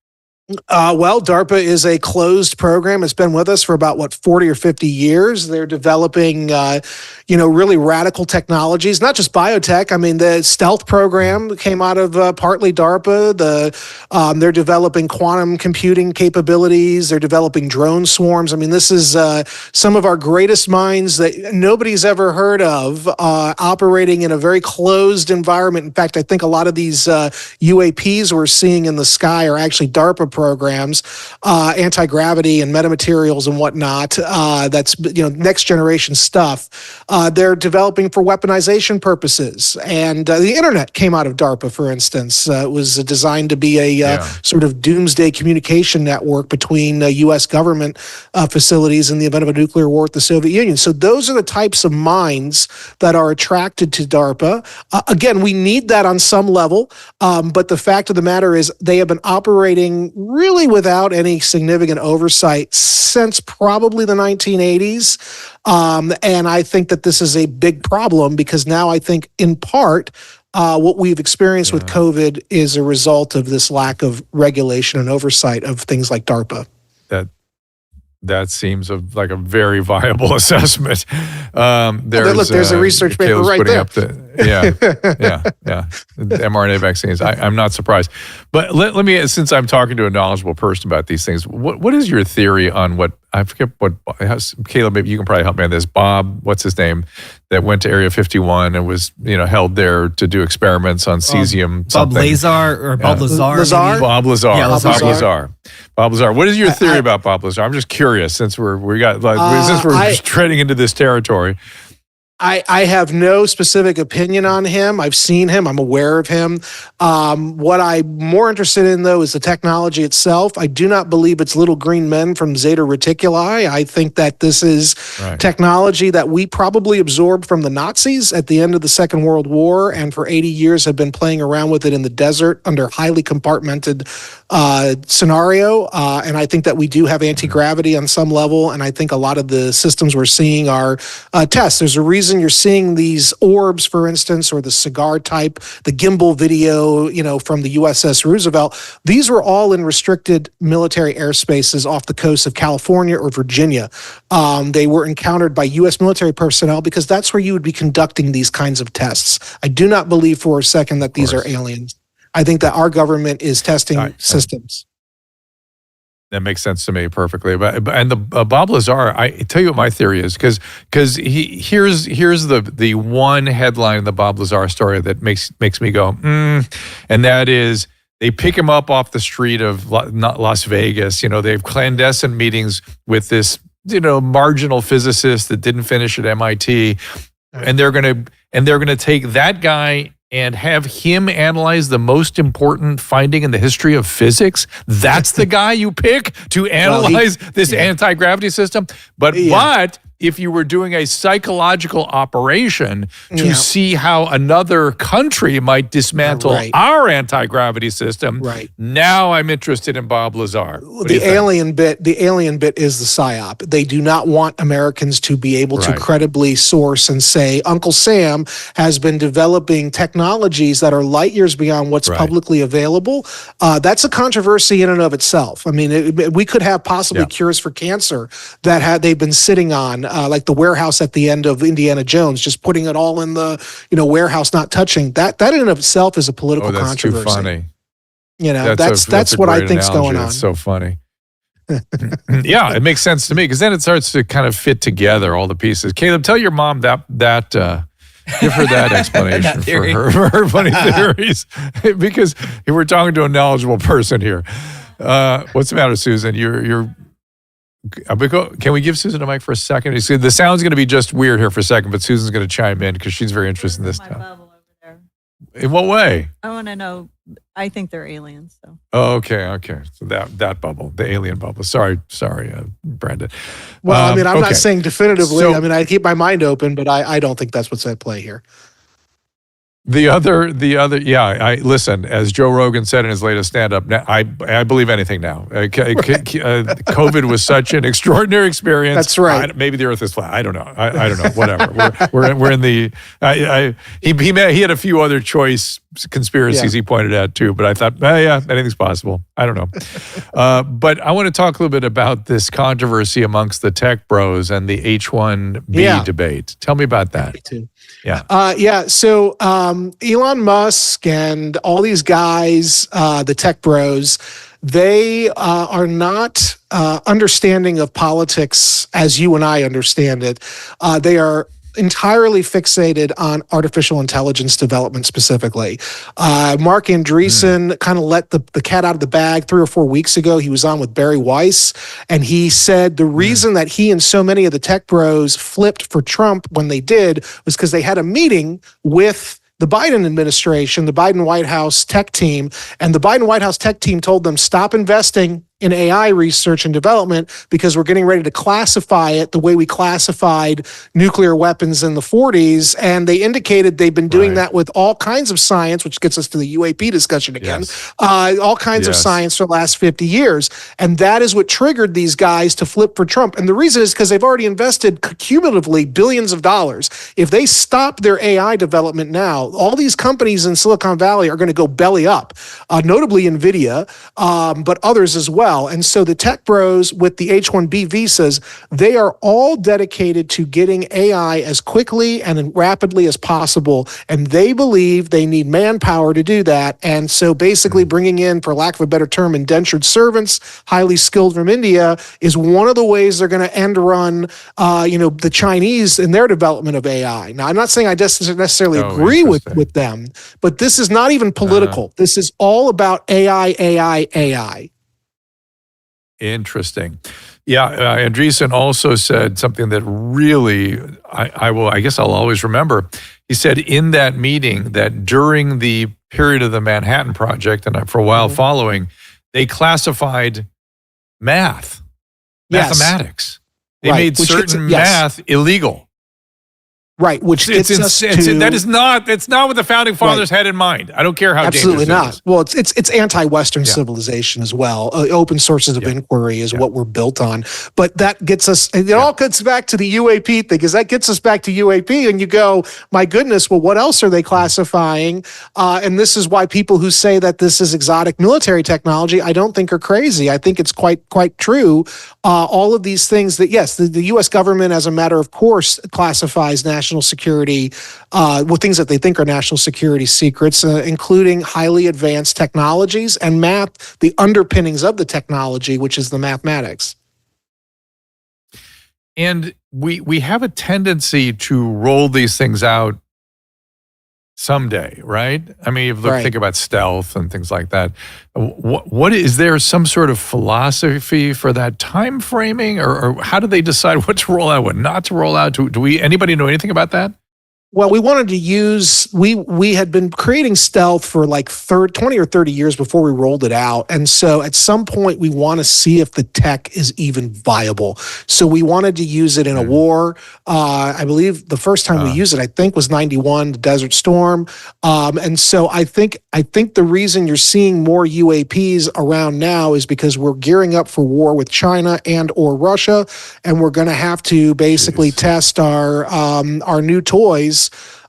Well, DARPA is a closed program. It's been with us for about 40 or 50 years. They're developing, really radical technologies, not just biotech. I mean, the stealth program came out of partly DARPA. They're developing quantum computing capabilities. They're developing drone swarms. I mean, this is some of our greatest minds that nobody's ever heard of, operating in a very closed environment. In fact, I think a lot of these UAPs we're seeing in the sky are actually DARPA programs, anti-gravity and metamaterials and whatnot. That's next generation stuff. They're developing for weaponization purposes, and the internet came out of DARPA, for instance. It was designed to be a sort of doomsday communication network between U.S. government facilities in the event of a nuclear war with the Soviet Union. So those are the types of minds that are attracted to DARPA. Again, we need that on some level, but the fact of the matter is they have been operating really without any significant oversight since probably the 1980s. And I think that this is a big problem because now I think in part what we've experienced with COVID is a result of this lack of regulation and oversight of things like DARPA. That seems like a very viable assessment. There's a research paper right there. Yeah. The mRNA vaccines. I'm not surprised. But let me, since I'm talking to a knowledgeable person about these things, what is your theory on what, I forget what, Caleb, maybe you can probably help me on this. Bob, what's his name, that went to Area 51 and was, held there to do experiments on cesium. Bob Lazar or Bob Lazar? Bob Lazar. Yeah, Bob Lazar. What is your theory about Bob Lazar? I'm just curious, since we're just treading into this territory. I have no specific opinion on him. I've seen him. I'm aware of him. What I'm more interested in, though, is the technology itself. I do not believe it's little green men from Zeta Reticuli. I think that this is technology that we probably absorbed from the Nazis at the end of the Second World War, and for 80 years have been playing around with it in the desert under highly compartmented scenario. And I think that we do have anti-gravity on some level, and I think a lot of the systems we're seeing are tests. There's a reason you're seeing these orbs, for instance, or the cigar type, the gimbal video, from the USS Roosevelt. These were all in restricted military airspaces off the coast of California or Virginia. They were encountered by U.S. military personnel because that's where you would be conducting these kinds of tests. I do not believe for a second that these are aliens. I think that our government is testing systems. That makes sense to me perfectly. And the Bob Lazar, I tell you what my theory is, because here's the one headline in the Bob Lazar story that makes me go, and that is they pick him up off the street of Las Vegas. They have clandestine meetings with this marginal physicist that didn't finish at MIT, and they're gonna take that guy and have him analyze the most important finding in the history of physics. That's the guy you pick to analyze this anti-gravity system. But if you were doing a psychological operation to see how another country might dismantle our anti-gravity system, now I'm interested in Bob Lazar. The alien bit is the psyop. They do not want Americans to be able to credibly source and say, Uncle Sam has been developing technologies that are light years beyond what's publicly available. That's a controversy in and of itself. I mean, we could have possibly cures for cancer that they've been sitting on, like the warehouse at the end of Indiana Jones, just putting it all in the warehouse, not touching. That in and of itself is a political controversy. Too funny. That's what I think's going on. It's so funny. Yeah, it makes sense to me, because then it starts to kind of fit together, all the pieces. Caleb, tell your mom that give her that explanation for her funny theories, because we're talking to a knowledgeable person here. What's the matter, Susan? Can we give Susan a mic for a second? The sound's going to be just weird here for a second, but Susan's going to chime in because she's very interested in this stuff. Bubble over there. In what way? I want to know. I think they're aliens. So. Oh, okay. So that bubble, the alien bubble. Sorry, Brandon. Well, I'm not saying definitively. I keep my mind open, but I don't think that's what's at play here. The other, listen, as Joe Rogan said in his latest stand-up, I believe anything now. COVID was such an extraordinary experience. That's right. Maybe the earth is flat. I don't know. I don't know. Whatever. we're in the, he had a few other choice conspiracies he pointed out too, but I thought, anything's possible. I don't know. But I want to talk a little bit about this controversy amongst the tech bros and the H-1B debate. Tell me about that. Me too. Yeah. So Elon Musk and all these guys, the tech bros, they are not understanding of politics as you and I understand it. They are entirely fixated on artificial intelligence development specifically. Mark Andreessen kind of let the cat out of the bag 3 or 4 weeks ago. He was on with Barry Weiss, and he said the reason that he and so many of the tech bros flipped for Trump when they did was because they had a meeting with the Biden administration, the Biden White House tech team, and the Biden White House tech team told them, stop investing in AI research and development because we're getting ready to classify it the way we classified nuclear weapons in the 40s. And they indicated they've been doing that with all kinds of science, which gets us to the UAP discussion again, all kinds of science for the last 50 years. And that is what triggered these guys to flip for Trump. And the reason is because they've already invested cumulatively billions of dollars. If they stop their AI development now, all these companies in Silicon Valley are going to go belly up, notably NVIDIA, but others as well. well. And so the tech bros with the H-1B visas, they are all dedicated to getting AI as quickly and rapidly as possible. And they believe they need manpower to do that. And so basically bringing in, for lack of a better term, indentured servants, highly skilled from India, is one of the ways they're going to end run, the Chinese in their development of AI. Now, I'm not saying I necessarily agree with them, but this is not even political. This is all about AI. Interesting. Yeah, Andreessen also said something that really I guess I'll always remember. He said in that meeting that during the period of the Manhattan Project, and for a while following, they classified mathematics. They made certain math illegal. Right, which gets us to... That's not what the founding fathers had in mind. I don't care how absolutely dangerous it is. Well, it's anti-Western civilization as well. Open sources of inquiry is what we're built on. But that gets us... It all gets back to the UAP thing, because that gets us back to UAP, and you go, my goodness, well, what else are they classifying? And this is why people who say that this is exotic military technology, I don't think are crazy. I think it's quite true. All of these things that, yes, the U.S. government, as a matter of course, classifies national security, things that they think are national security secrets, including highly advanced technologies and math, the underpinnings of the technology, which is the mathematics. And we have a tendency to roll these things out someday, right? I mean, if you think about stealth and things like that. What is there some sort of philosophy for that time framing, or how do they decide what to roll out, what not to roll out? Do anybody know anything about that? Well, we wanted to use, we had been creating stealth for like 20 or 30 years before we rolled it out. And so at some point we want to see if the tech is even viable. So we wanted to use it in a war. I believe the first time we used it, I think, was 91, the Desert Storm. And so I think the reason you're seeing more UAPs around now is because we're gearing up for war with China and or Russia. And we're going to have to basically test our new toys.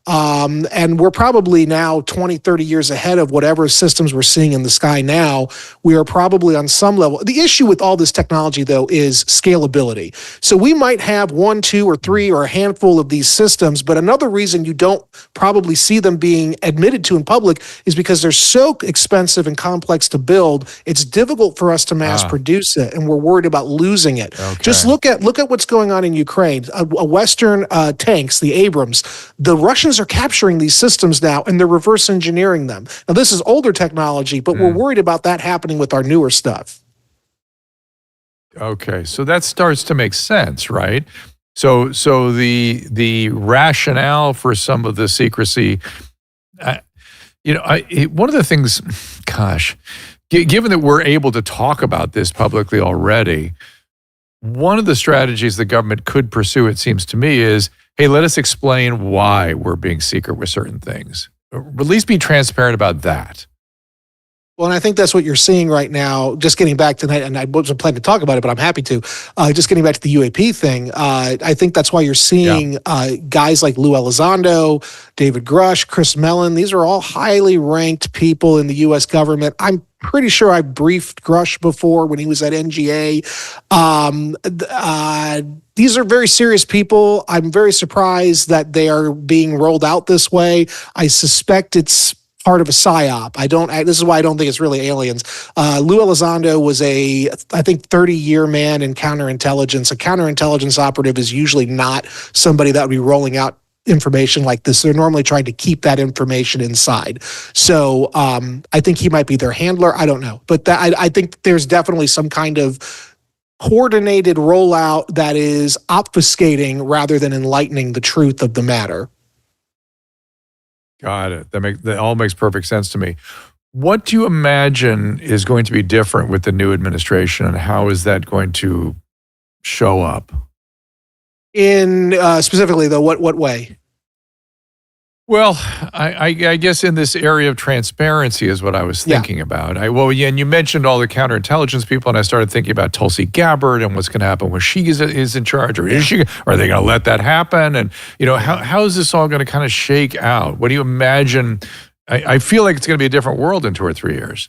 And we're probably now 20, 30 years ahead of whatever systems we're seeing in the sky now. We are probably on some level. The issue with all this technology, though, is scalability. So we might have 1, 2, or 3, or a handful of these systems, but another reason you don't probably see them being admitted to in public is because they're so expensive and complex to build. It's difficult for us to mass produce it, and we're worried about losing it. Okay. Just look at what's going on in Ukraine. Western tanks, the Abrams, the Russians are capturing these systems now, and they're reverse engineering them. Now, this is older technology, but we're worried about that happening with our newer stuff. Okay, so that starts to make sense, right? So the rationale for some of the secrecy, one of the things, given that we're able to talk about this publicly already, one of the strategies the government could pursue, it seems to me, is, hey, let us explain why we're being secret with certain things. Or at least be transparent about that. Well, and I think that's what you're seeing right now. Just getting back tonight, and I wasn't planning to talk about it, but I'm happy to. Just getting back to the UAP thing, I think that's why you're seeing guys like Lou Elizondo, David Grush, Chris Mellon. These are all highly ranked people in the U.S. government. I'm pretty sure I briefed Grush before when he was at NGA. These are very serious people. I'm very surprised that they are being rolled out this way. I suspect it's part of a psyop. This is why I don't think it's really aliens. Lou Elizondo was I think 30-year man in counterintelligence. A counterintelligence operative is usually not somebody that would be rolling out information like this. They're normally trying to keep that information inside. So I think he might be their handler. I don't know. But I think there's definitely some kind of coordinated rollout that is obfuscating rather than enlightening the truth of the matter. Got it. That all makes perfect sense to me. What do you imagine is going to be different with the new administration, and how is that going to show up? In specifically, though, what way? Well, I guess in this area of transparency is what I was thinking about. And you mentioned all the counterintelligence people, and I started thinking about Tulsi Gabbard and what's going to happen when she is in charge, or are they going to let that happen? And how is this all going to kind of shake out? What do you imagine? I feel like it's going to be a different world in 2 or 3 years.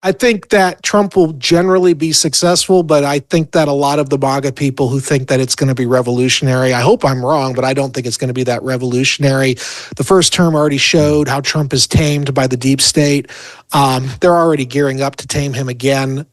I think that Trump will generally be successful, but I think that a lot of the MAGA people who think that it's going to be revolutionary, I hope I'm wrong, but I don't think it's going to be that revolutionary. The first term already showed how Trump is tamed by the deep state. They're already gearing up to tame him again.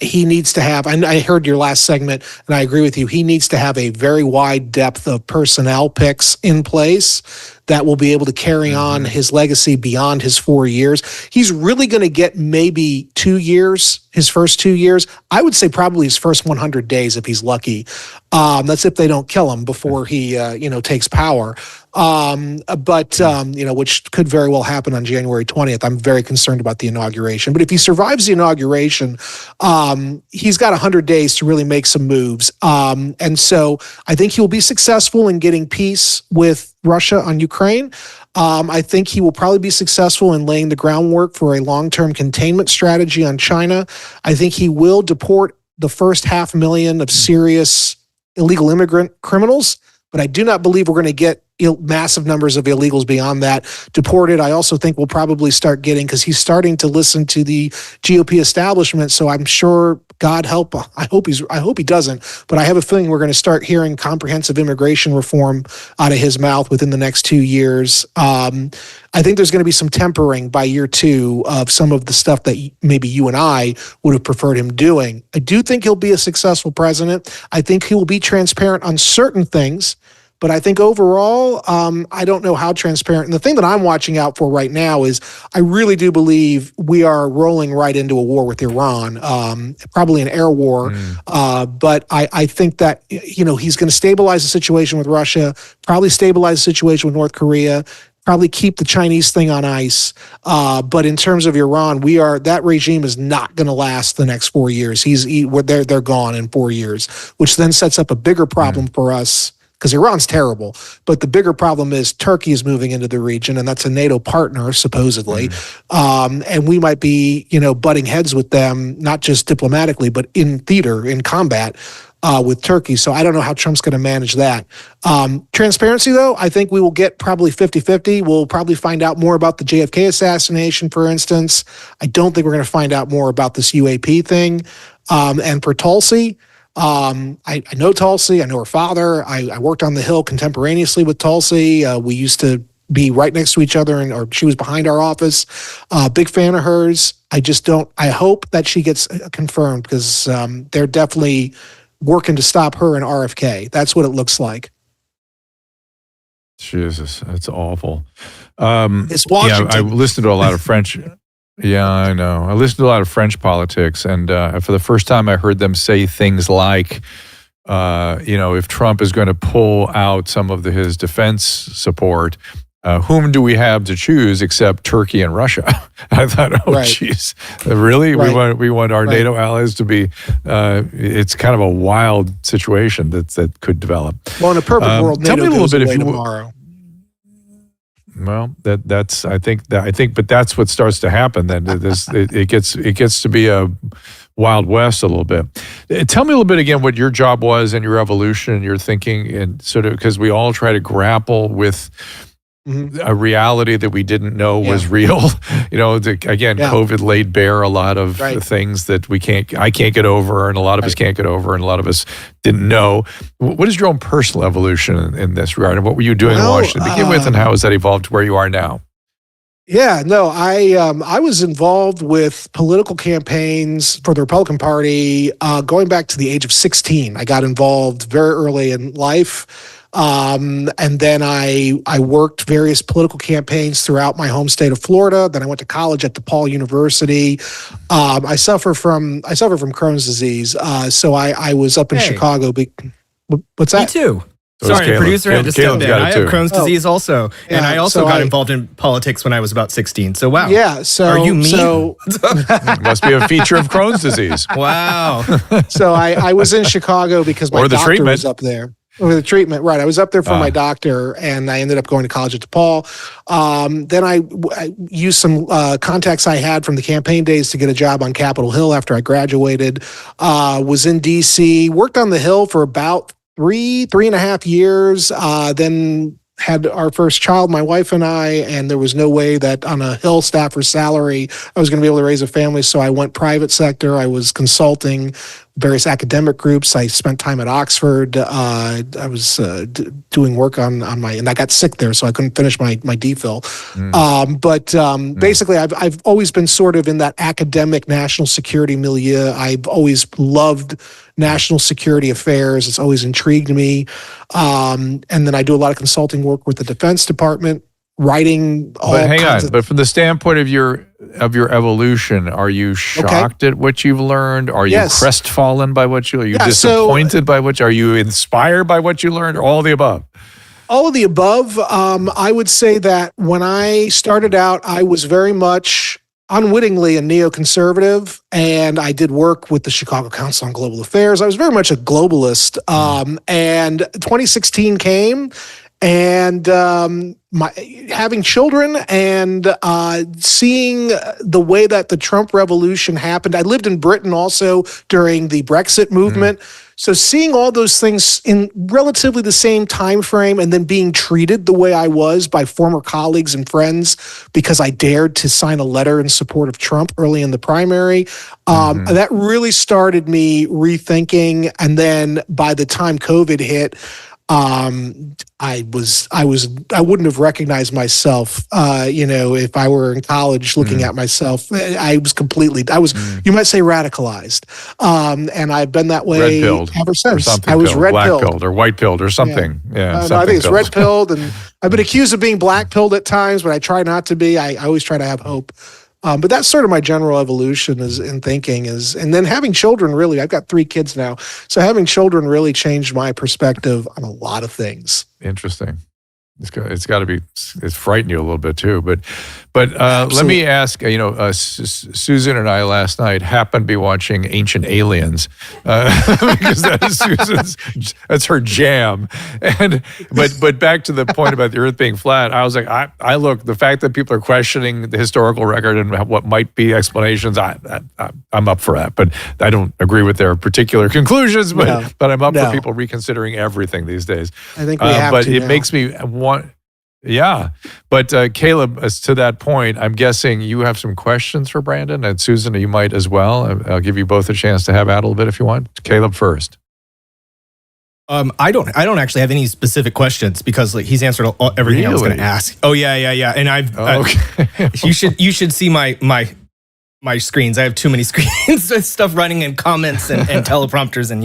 He needs to have, and I heard your last segment, and I agree with you, he needs to have a very wide depth of personnel picks in place that will be able to carry on his legacy beyond his 4 years. He's really going to get maybe 2 years, his first 2 years. I would say probably his first 100 days if he's lucky. That's if they don't kill him before he, takes power. Which could very well happen on January 20th. I'm very concerned about the inauguration. But if he survives the inauguration, he's got 100 days to really make some moves. And so I think he'll be successful in getting peace with Russia on Ukraine. I think he will probably be successful in laying the groundwork for a long-term containment strategy on China. I think he will deport the first 500,000 of serious illegal immigrant criminals, but I do not believe we're going to get massive numbers of illegals beyond that deported. I also think we'll probably start getting, because he's starting to listen to the GOP establishment. So I'm sure, God help, I hope he doesn't, but I have a feeling we're going to start hearing comprehensive immigration reform out of his mouth within the next 2 years. I think there's going to be some tempering by year 2 of some of the stuff that maybe you and I would have preferred him doing. I do think he'll be a successful president. I think he will be transparent on certain things. But I think overall, I don't know how transparent. And the thing that I'm watching out for right now is I really do believe we are rolling right into a war with Iran, probably an air war. But I think that, he's going to stabilize the situation with Russia, probably stabilize the situation with North Korea, probably keep the Chinese thing on ice. But in terms of Iran, that regime is not going to last the next 4 years. They're gone in 4 years, which then sets up a bigger problem for us. Because Iran's terrible, but the bigger problem is Turkey is moving into the region, and that's a NATO partner, supposedly. And we might be, butting heads with them, not just diplomatically, but in theater, in combat with Turkey. So I don't know how Trump's going to manage that. Transparency, though, I think we will get probably 50-50. We'll probably find out more about the JFK assassination, for instance. I don't think we're going to find out more about this UAP thing. And for Tulsi, I know Tulsi. I know her father. I worked on the Hill contemporaneously with Tulsi. We used to be right next to each other, or she was behind our office. Big fan of hers. I hope that she gets confirmed, because they're definitely working to stop her and RFK. That's what it looks like. Jesus, that's awful. It's Washington. Yeah, I listened to a lot of French. Yeah, I know. I listened to a lot of French politics, and for the first time I heard them say things like, if Trump is going to pull out some of his defense support, whom do we have to choose except Turkey and Russia? I thought, geez, really? Right. We want our NATO allies to be, it's kind of a wild situation that could develop. Well, in a perfect world, NATO tell me a little bit away if you tomorrow. Well, but that's what starts to happen. Then it gets to be a Wild West a little bit. Tell me a little bit again what your job was and your evolution and your thinking, and sort of, because we all try to grapple with a reality that we didn't know was real. COVID laid bare a lot of things that I can't get over, and a lot of us can't get over, and a lot of us didn't know. What is your own personal evolution in this regard, and what were you doing in Washington to begin with, and how has that evolved to where you are now? Yeah, no, I was involved with political campaigns for the Republican Party going back to the age of 16. I got involved very early in life. And then I worked various political campaigns throughout my home state of Florida. Then I went to college at DePaul University. I suffer from Crohn's disease. So I was up in Chicago. What's that? Me too. So sorry, producer had to step in. I have Crohn's disease also. Yeah, and I also got involved in politics when I was about 16. So wow. Yeah. So are you me? It must be a feature of Crohn's disease. Wow. So I was in Chicago because my doctor was up there. Or the treatment, right. I was up there for my doctor, and I ended up going to college at DePaul. Then I used some contacts I had from the campaign days to get a job on Capitol Hill after I graduated. Was in D.C., worked on the Hill for about three and a half years. Then had our first child, my wife and I, and there was no way that on a Hill staffer salary I was going to be able to raise a family. So I went private sector. I was consulting various academic groups. I spent time at Oxford. I was doing work on my, and I got sick there, so I couldn't finish my DPhil. Basically, I've always been sort of in that academic national security milieu. I've always loved national security affairs. It's always intrigued me. And then I do a lot of consulting work with the Defense Department, writing all But hang kinds on, but from the standpoint of your evolution, are you shocked at what you've learned? Are you crestfallen by what you? Are you disappointed by what? Are you inspired by what you learned? Or all of the above? All of the above. I would say that when I started out, I was very much unwittingly a neoconservative, and I did work with the Chicago Council on Global Affairs. I was very much a globalist. And 2016 came, and having children and seeing the way that the Trump revolution happened. I lived in Britain also during the Brexit movement. So seeing all those things in relatively the same time frame, and then being treated the way I was by former colleagues and friends because I dared to sign a letter in support of Trump early in the primary, that really started me rethinking. And then by the time COVID hit, I wouldn't have recognized myself, if I were in college looking at myself. I was, you might say, radicalized. And I've been that way ever since. I was red-pilled or white-pilled or something. Yeah, no, I think it's red-pilled, and I've been accused of being black-pilled at times, but I try not to be. I always try to have hope. But that's sort of my general evolution in thinking and then having children really, I've got 3 kids now. So having children really changed my perspective on a lot of things. Interesting. It's got to be, it's frightened you a little bit too. But let me ask, Susan and I last night happened to be watching Ancient Aliens because that is that's her jam. But back to the point about the Earth being flat, I was like, I look, the fact that people are questioning the historical record and what might be explanations, I'm up for that. But I don't agree with their particular conclusions, but I'm up for people reconsidering everything these days. I think we have to. But it makes me want. Yeah. But Caleb, as to that point, I'm guessing you have some questions for Brandon, and Susan, you might as well. I'll give you both a chance to have at a little bit if you want. Caleb first. I don't actually have any specific questions because he's answered everything I was going to ask. Oh yeah. And you should see my screens. I have too many screens with stuff running and comments and teleprompters, and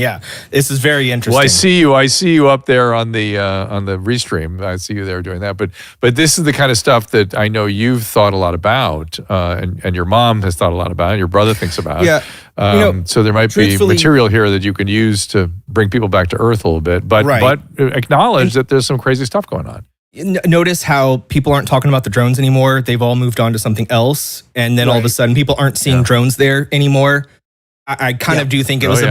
this is very interesting. Well, I see you up there on the restream. I see you there doing that. But this is the kind of stuff that I know you've thought a lot about, and your mom has thought a lot about, and your brother thinks about. Yeah. So there might be material here that you can use to bring people back to earth a little bit, but acknowledge that there's some crazy stuff going on. Notice how people aren't talking about the drones anymore. They've all moved on to something else. And then all of a sudden people aren't seeing drones there anymore. I kind of do think it was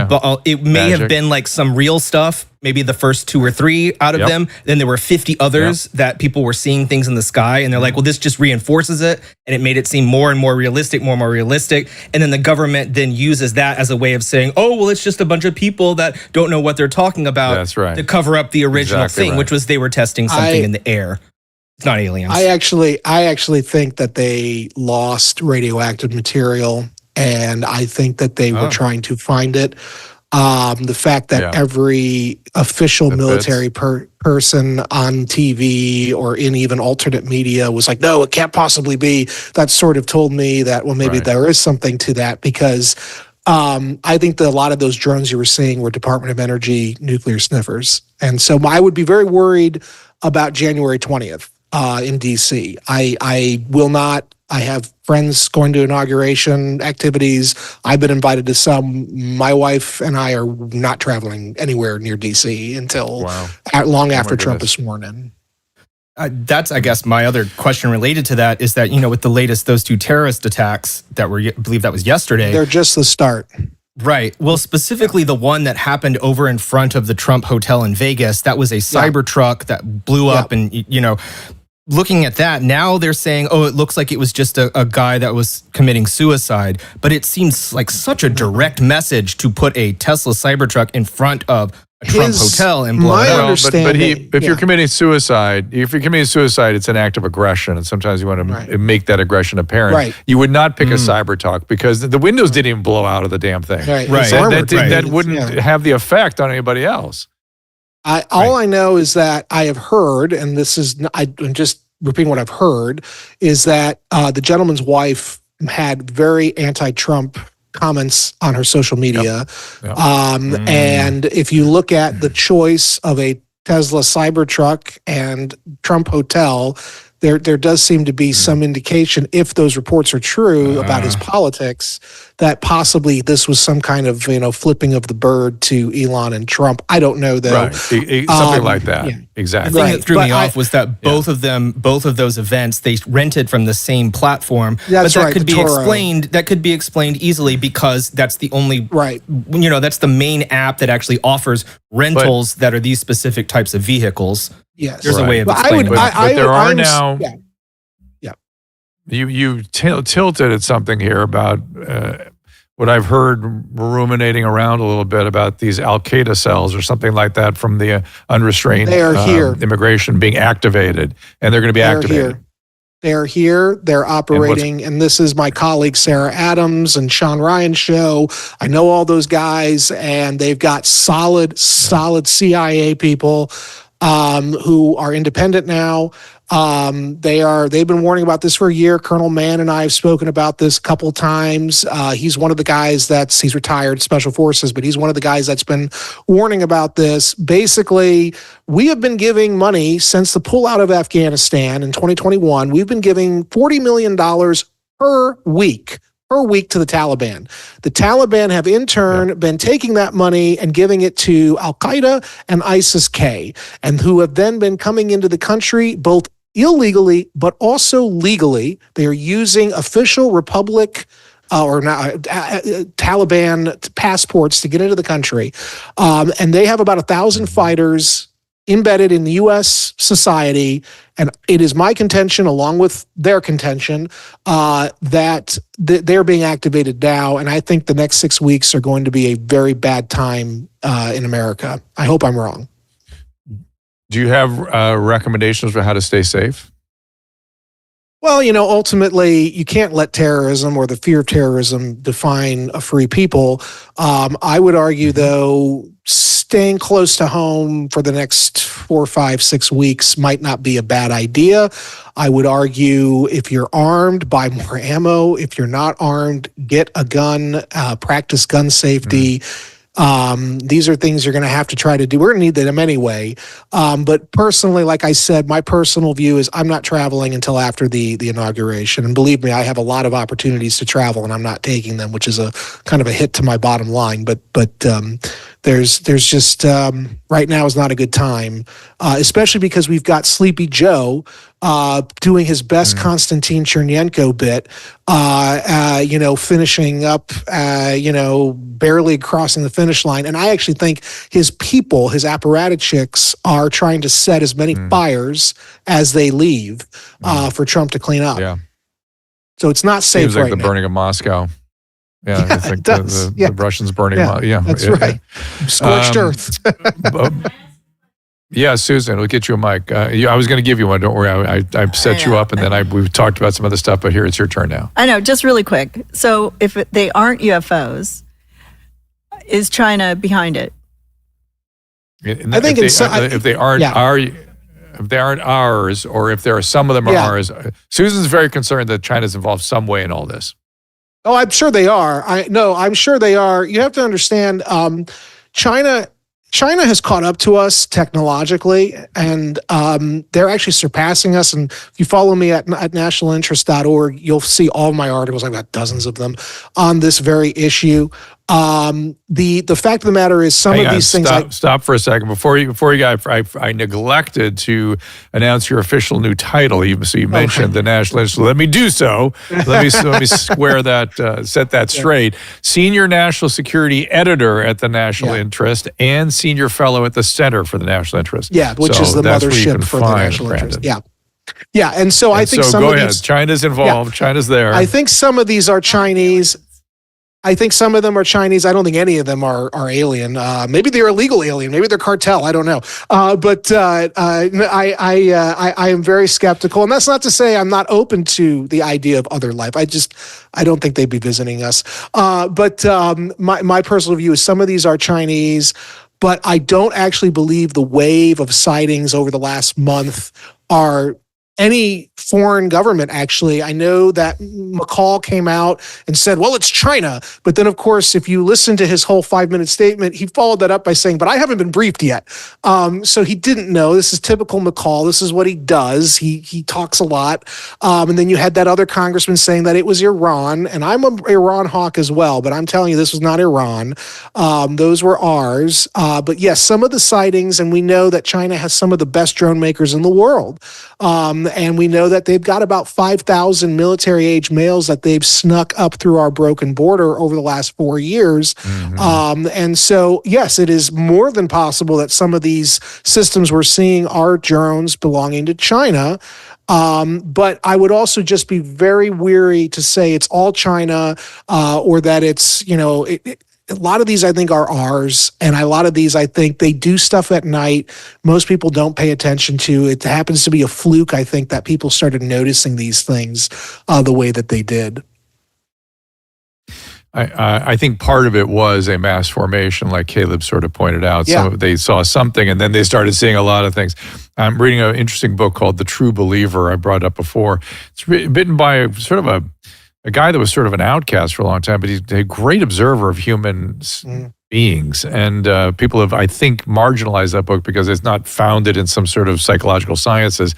it may have been like some real stuff, maybe the first 2 or 3 out of them. Then there were 50 others that people were seeing things in the sky, and they're like, well, this just reinforces it, and it made it seem more and more realistic, and then the government then uses that as a way of saying, oh, well, it's just a bunch of people that don't know what they're talking about. That's right. To cover up the original thing, which was they were testing something in the air. It's not aliens. I actually think that they lost radioactive material, and I think that they were trying to find it. The fact that every official military person on TV or in even alternate media was like, no, it can't possibly be. That sort of told me that, well, maybe there is something to that, because I think that a lot of those drones you were seeing were Department of Energy nuclear sniffers. And so I would be very worried about January 20th in D.C. I will not. I have friends going to inauguration activities. I've been invited to some. My wife and I are not traveling anywhere near D.C. until long after Trump is sworn in. That's, I guess, my other question related to that is that, with the latest, those 2 terrorist attacks that were, I believe that was yesterday. They're just the start. Right. Well, specifically the one that happened over in front of the Trump Hotel in Vegas, that was a cyber truck that blew up and, looking at that, now they're saying, oh, it looks like it was just a guy that was committing suicide. But it seems like such a direct message to put a Tesla Cybertruck in front of a Trump hotel and blow my it up. understanding, If you're committing suicide, it's an act of aggression, and sometimes you want to make that aggression apparent. Right. You would not pick a cyber talk because the windows didn't even blow out of the damn thing. Right. That wouldn't have the effect on anybody else. All I know is that I have heard, and this is I'm just repeating what I've heard, is that the gentleman's wife had very anti-Trump comments on her social media. And if you look at the choice of a Tesla Cybertruck and Trump hotel, there does seem to be some indication, if those reports are true about his politics, that possibly this was some kind of flipping of the bird to Elon and Trump. I don't know though. Right. Something like that. Yeah. Exactly. The thing that threw me off was that both of those events, they rented from the same platform. That's but that right, could be Toro. explained. That could be explained easily because that's the only that's the main app that actually offers rentals that are these specific types of vehicles. Yes. There's a way of explaining but there are now. You tilted at something here about what I've heard ruminating around a little bit about these Al-Qaeda cells or something like that from the unrestrained immigration being activated, and they're going to be activated. They're here. They're operating, and this is my colleague Sarah Adams and Sean Ryan's show. I know all those guys, and they've got solid CIA people who are independent now. They've been warning about this for a year. Colonel Mann and I have spoken about this a couple times. He's one of the guys he's retired Special Forces, but he's one of the guys that's been warning about this. Basically, we have been giving money since the pullout of Afghanistan in 2021. We've been giving $40 million per week to the Taliban. The Taliban have in turn been taking that money and giving it to Al-Qaeda and ISIS-K, and who have then been coming into the country both illegally but also legally. They are using official Republic Taliban passports to get into the country. And they have about 1,000 fighters embedded in the U.S. society. And it is my contention, along with their contention, that they're being activated now. And I think the next 6 weeks are going to be a very bad time in America. I hope I'm wrong. Do you have recommendations for how to stay safe? Well, ultimately, you can't let terrorism or the fear of terrorism define a free people. I would argue, though, staying close to home for the next 4, 5, 6 weeks might not be a bad idea. I would argue if you're armed, buy more ammo. If you're not armed, get a gun, practice gun safety. These are things you're going to have to try to do. We're going to need them anyway. But personally, like I said, my personal view is I'm not traveling until after the inauguration. And believe me, I have a lot of opportunities to travel, and I'm not taking them, which is a kind of a hit to my bottom line. But there's just right now is not a good time, especially because we've got Sleepy Joe doing his best Konstantin Chernenko bit, finishing up, barely crossing the finish line. And I actually think his people, his apparatchiks, are trying to set as many fires as they leave for Trump to clean up. Yeah. So it's not safe Seems like right the now. burning of Moscow. Yeah, I think the Russians burning. That's right. Scorched earth. Yeah, Susan, we'll get you a mic. I was going to give you one. Don't worry. I set you up, and then we've talked about some other stuff. But here, it's your turn now. I know. Just really quick. So, if they aren't UFOs, is China behind it? I think if they aren't ours, or if there are some of them are ours, Susan's very concerned that China's involved some way in all this. Oh, I'm sure they are. I'm sure they are. You have to understand, China has caught up to us technologically, and they're actually surpassing us. And if you follow me at nationalinterest.org, you'll see all my articles. I've got dozens of them on this very issue. The fact of the matter is, some of these things. Stop for a second before you go. I neglected to announce your official new title. So you mentioned the National Interest. Let me do so. Let me square that, set that straight. Senior National Security Editor at the National Interest and Senior Fellow at the Center for the National Interest. Yeah, which is the mothership for the National Interest. Yeah. Yeah, and so I think some of these. China's involved. China's there. I think some of these are Chinese. I think some of them are Chinese. I don't think any of them are alien. Maybe they're illegal alien. Maybe they're cartel. I don't know. But I am very skeptical, and that's not to say I'm not open to the idea of other life. I don't think they'd be visiting us. But my personal view is some of these are Chinese, but I don't actually believe the wave of sightings over the last month are any foreign government, actually. I know that McCall came out and said, well, it's China. But then, of course, if you listen to his whole 5-minute statement, he followed that up by saying, but I haven't been briefed yet. So he didn't know. This is typical McCall. This is what he does. He talks a lot. And then you had that other congressman saying that it was Iran. And I'm an Iran hawk as well, but I'm telling you, this was not Iran. Those were ours. But yes, some of the sightings, and we know that China has some of the best drone makers in the world. And we know that they've got about 5,000 military-age males that they've snuck up through our broken border over the last 4 years. And so, yes, it is more than possible that some of these systems we're seeing are drones belonging to China. But I would also just be very weary to say it's all China or that it's, a lot of these I think are ours, and a lot of these I think they do stuff at night most people don't pay attention to. It happens to be a fluke, I think, that people started noticing these things the way that they did. I think part of it was a mass formation, like Caleb sort of pointed out. Yeah. They saw something, and then they started seeing a lot of things. I'm reading an interesting book called The True Believer. I brought it up before. It's written by sort of a guy that was sort of an outcast for a long time, but he's a great observer of human beings. And people have, I think, marginalized that book because it's not founded in some sort of psychological sciences.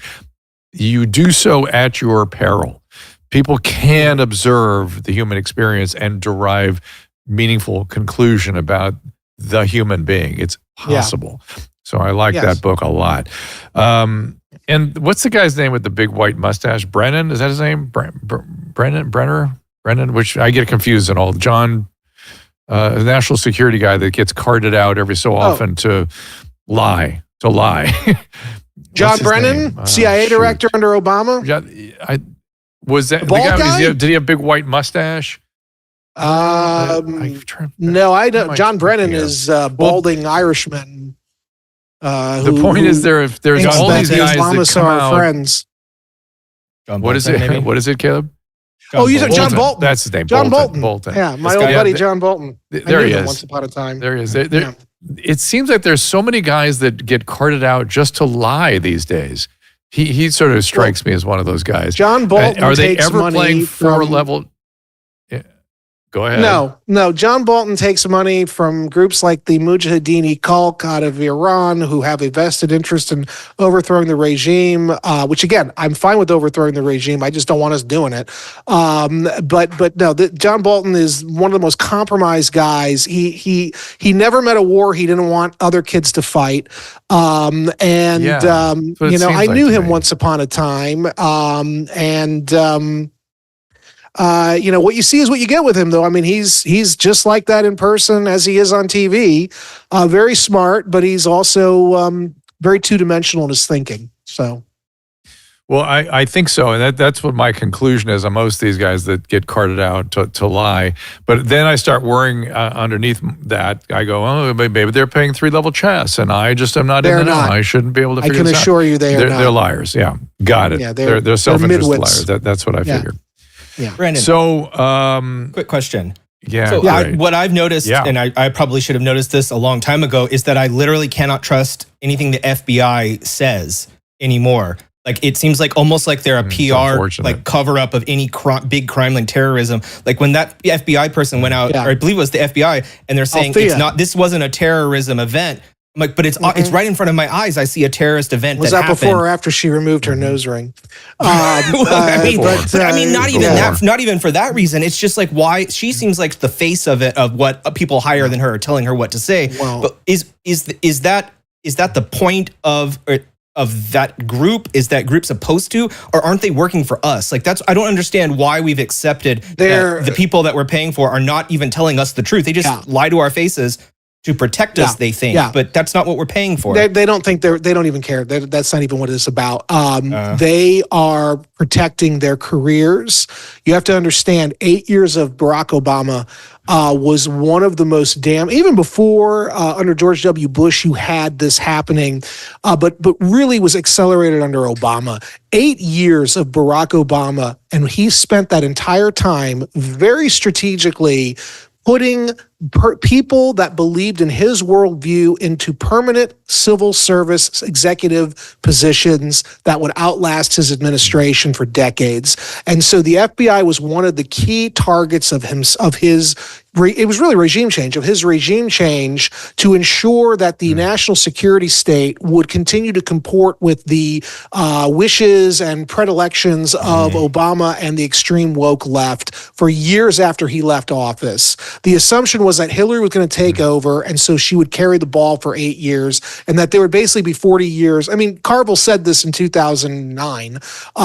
You do so at your peril. People can observe the human experience and derive meaningful conclusion about the human being. It's possible. Yeah. So I like that book a lot. And what's the guy's name with the big white mustache? Brennan? Is that his name? Brennan, which I get confused in all. John, the national security guy that gets carted out every so often to lie. John Brennan, CIA director under Obama? Was that the guy? Did he have big white mustache? No, I don't. John Brennan is balding Irishman. The point is there's all these guys that come out. Friends. What is it? What is it, Caleb? You said John Bolton. That's his name. John Bolton. Yeah, my old buddy John Bolton. There he is. Once upon a time. There he is. It seems like there's so many guys that get carted out just to lie these days. He sort of strikes me as one of those guys. John Bolton are they takes ever money playing from level? Go ahead. No. John Bolton takes money from groups like the Mujahideen Khalq out of Iran, who have a vested interest in overthrowing the regime. Which again, I'm fine with overthrowing the regime. I just don't want us doing it. But no, John Bolton is one of the most compromised guys. He never met a war he didn't want other kids to fight. I knew him once upon a time. What you see is what you get with him, though. I mean, he's just like that in person as he is on TV. Very smart, but he's also very two-dimensional in his thinking. So, well, I think so, and that's what my conclusion is on most of these guys that get carted out to lie. But then I start worrying underneath that. I go, oh, maybe they're playing 3-level chess, and I just am not in the know. I shouldn't be able to figure this out. I can assure you they're not. They're liars. Yeah, got it. Yeah, they're self-interested liars. That's what I figured. Yeah. Brandon. So, quick question. Yeah. So what I've noticed, and I probably should have noticed this a long time ago, is that I literally cannot trust anything the FBI says anymore. Like, it seems like almost like they're a PR like cover up of any big crime like terrorism. Like when that FBI person went out, or I believe it was the FBI, and they're saying this wasn't a terrorism event. I'm like, but it's right in front of my eyes. I see a terrorist event. Was that before or after she removed her nose ring? Not even for that reason. It's just like, why she seems like the face of it, of what people higher than her are telling her what to say. Well, but is that the point of that group? Is that group supposed to, or aren't they working for us? Like, I don't understand why we've accepted that the people that we're paying for are not even telling us the truth. They just lie to our faces. to protect us, they think, but that's not what we're paying for. They don't think they don't even care. That's not even what it's about. They are protecting their careers. You have to understand, 8 years of Barack Obama was one of the most even before under George W. Bush, you had this happening, but really was accelerated under Obama. 8 years of Barack Obama, and he spent that entire time very strategically putting people that believed in his worldview into permanent civil service executive positions that would outlast his administration for decades. And so the FBI was one of the key targets of his it was really regime change to ensure that the national security state would continue to comport with the wishes and predilections of Obama and the extreme woke left for years after he left office. The assumption was that Hillary was going to take over, and so she would carry the ball for 8 years, and that there would basically be 40 years. I mean, Carville said this in 2009.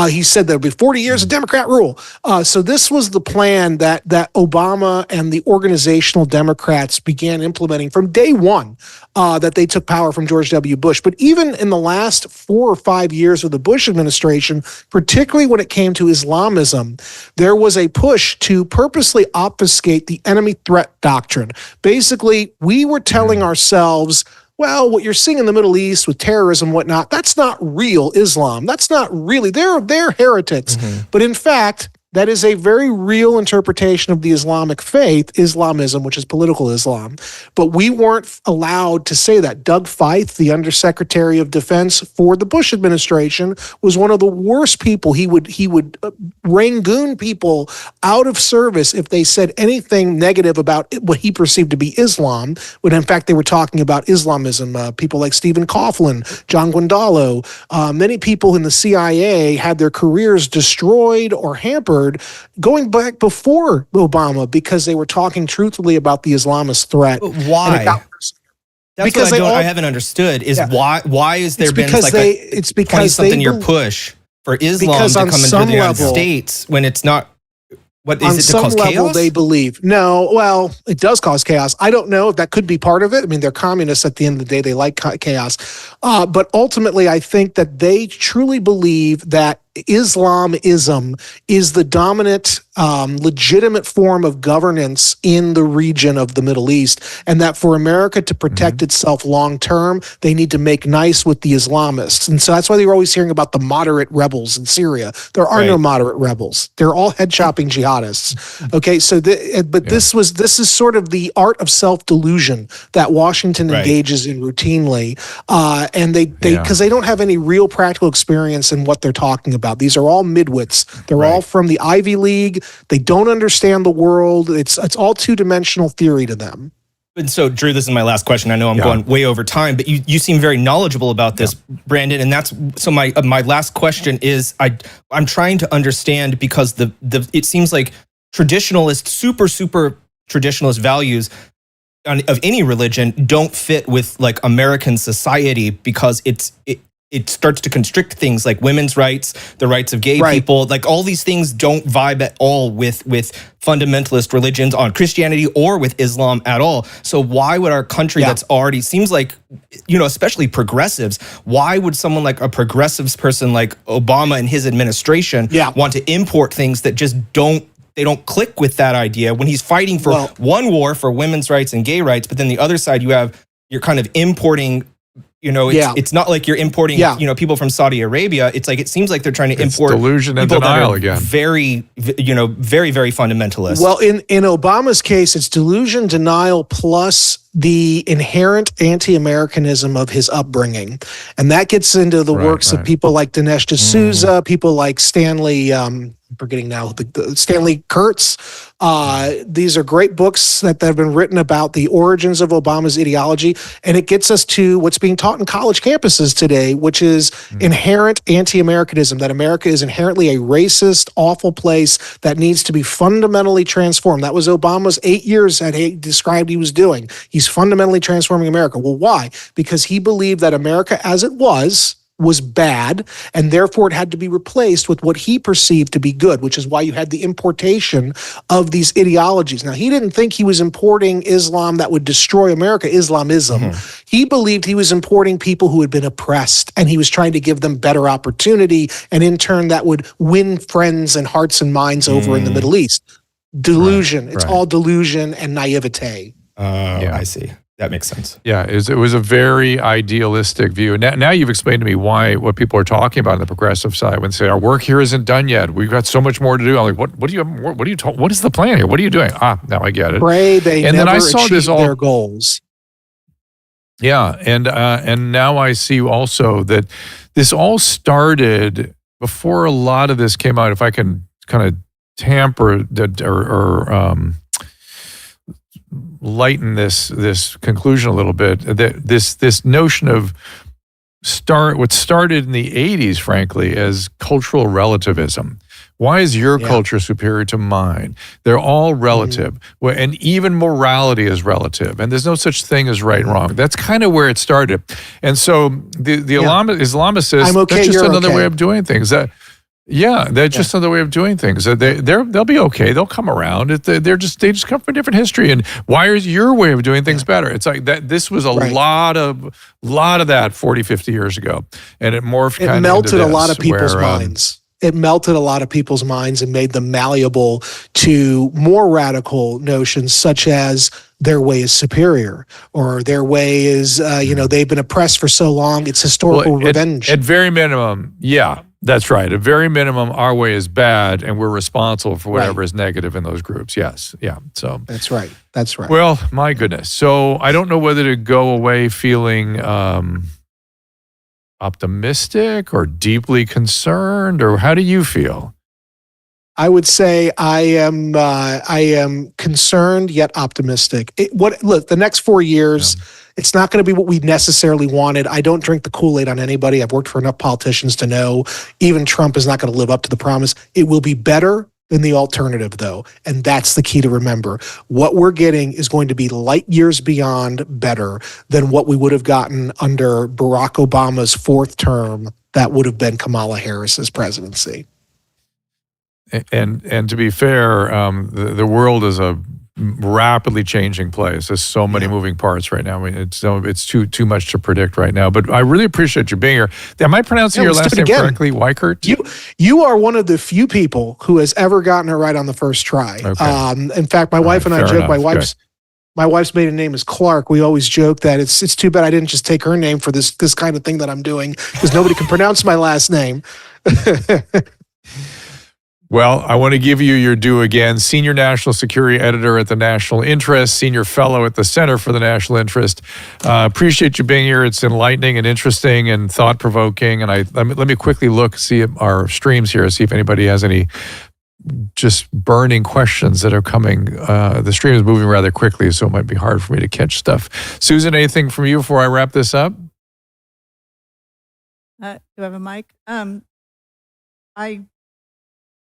He said there would be 40 years of Democrat rule. So this was the plan that Obama and the organizational Democrats began implementing from day one that they took power from George W. Bush. But even in the last 4 or 5 years of the Bush administration, particularly when it came to Islamism, there was a push to purposely obfuscate the enemy threat doctrine. Basically, we were telling ourselves, well, what you're seeing in the Middle East with terrorism and whatnot, that's not real Islam. That's not really, they're heretics. But in fact, that is a very real interpretation of the Islamic faith, Islamism, which is political Islam. But we weren't allowed to say that. Doug Feith, the Undersecretary of Defense for the Bush administration, was one of the worst people. He would rangoon people out of service if they said anything negative about what he perceived to be Islam, when in fact they were talking about Islamism. People like Stephen Coughlin, John Guandolo, many people in the CIA had their careers destroyed or hampered going back before Obama because they were talking truthfully about the Islamist threat. Why? That's because what I haven't understood is why is there been like a 20-something year push for Islam to come into the United States when it's not? What is it to cause chaos? On some level, they believe. No, well, it does cause chaos. I don't know if that could be part of it. I mean, they're communists at the end of the day. They like chaos. But ultimately, I think that they truly believe that Islamism is the dominant, legitimate form of governance in the region of the Middle East, and that for America to protect itself long term, they need to make nice with the Islamists. And so that's why they were always hearing about the moderate rebels in Syria. There are no moderate rebels. They're all head-chopping jihadists. Okay, so this is sort of the art of self-delusion that Washington engages in routinely, and because they don't have any real practical experience in what they're talking about. These are all midwits. They're all from the Ivy League. They don't understand the world. It's all two-dimensional theory to them. And so, Drew, this is my last question. I know I'm going way over time, but you seem very knowledgeable about this, Brandon. And that's so my last question is I'm trying to understand, because it seems like traditionalist, super traditionalist values of any religion don't fit with like American society, because it starts to constrict things like women's rights, the rights of gay people. Like all these things don't vibe at all with fundamentalist religions on Christianity or with Islam at all. So why would our country that's already seems like, especially progressives, why would someone like a progressives person like Obama and his administration want to import things that just don't click with that idea when he's fighting for one war for women's rights and gay rights, but then the other side you're kind of importing. It's not like you're importing, people from Saudi Arabia. It's like, it seems like they're trying to import delusion and denial again. Very, very, very fundamentalist. Well, in Obama's case, it's delusion, denial, plus the inherent anti-Americanism of his upbringing. And that gets into the works of people like Dinesh D'Souza, people like Stanley, I'm forgetting now, Stanley Kurtz. These are great books that have been written about the origins of Obama's ideology. And it gets us to what's being taught in college campuses today, which is inherent anti-Americanism, that America is inherently a racist, awful place that needs to be fundamentally transformed. That was Obama's 8 years that he described he was doing. He's fundamentally transforming America. Well, why? Because he believed that America as it was was bad, and therefore it had to be replaced with what he perceived to be good, which is why you had the importation of these ideologies. Now, he didn't think he was importing Islam that would destroy America, Islamism. He believed he was importing people who had been oppressed, and he was trying to give them better opportunity, and in turn that would win friends and hearts and minds over in the Middle East. Delusion. It's all delusion and naivete. I see. That makes sense. Yeah, it was a very idealistic view. Now you've explained to me what people are talking about on the progressive side when they say our work here isn't done yet. We've got so much more to do. I'm like, what is the plan here? What are you doing? Now I get it. Pray they and never then I saw achieve their goals. Yeah, and now I see also that this all started before a lot of this came out. If I can kind of tamper or lighten this conclusion a little bit, that this notion of what started in the 80s, frankly, as cultural relativism. Why is your culture superior to mine? They're all relative. And even morality is relative. And there's no such thing as right and wrong. That's kind of where it started. And so the Islamicists, that's just another way of doing things. That's just another way of doing things. They'll be okay. They'll come around. They just come from a different history. And why is your way of doing things better? It's like that. This was a lot of that 40, 50 years ago, and it morphed. It melted a lot of people's minds. It melted a lot of people's minds and made them malleable to more radical notions, such as their way is superior, or their way is, they've been oppressed for so long, it's historical revenge. At very minimum, that's right. At very minimum, our way is bad, and we're responsible for whatever is negative in those groups. Yes, So that's right. Well, my goodness. So I don't know whether to go away feeling optimistic or deeply concerned, or how do you feel? I would say I am concerned yet optimistic. Look, the next 4 years, it's not going to be what we necessarily wanted. I don't drink the Kool-Aid on anybody. I've worked for enough politicians to know even Trump is not going to live up to the promise. It will be better than the alternative, though, and that's the key to remember. What we're getting is going to be light years beyond better than what we would have gotten under Barack Obama's fourth term. That would have been Kamala Harris's presidency. And to be fair, the world is a rapidly changing place. There's so many moving parts right now. I mean, it's too much to predict right now. But I really appreciate you being here. Am I pronouncing your last name correctly? Weichert? You are one of the few people who has ever gotten it right on the first try. Okay. In fact, my wife and I joke. My wife's maiden name is Clark. We always joke that it's too bad I didn't just take her name for this kind of thing that I'm doing, because nobody can pronounce my last name. Well, I want to give you your due again. Senior National Security Editor at the National Interest, Senior Fellow at the Center for the National Interest. Appreciate you being here. It's enlightening and interesting and thought-provoking. And let me quickly see at our streams here, see if anybody has any just burning questions that are coming. The stream is moving rather quickly, so it might be hard for me to catch stuff. Susan, anything from you before I wrap this up? Do I have a mic?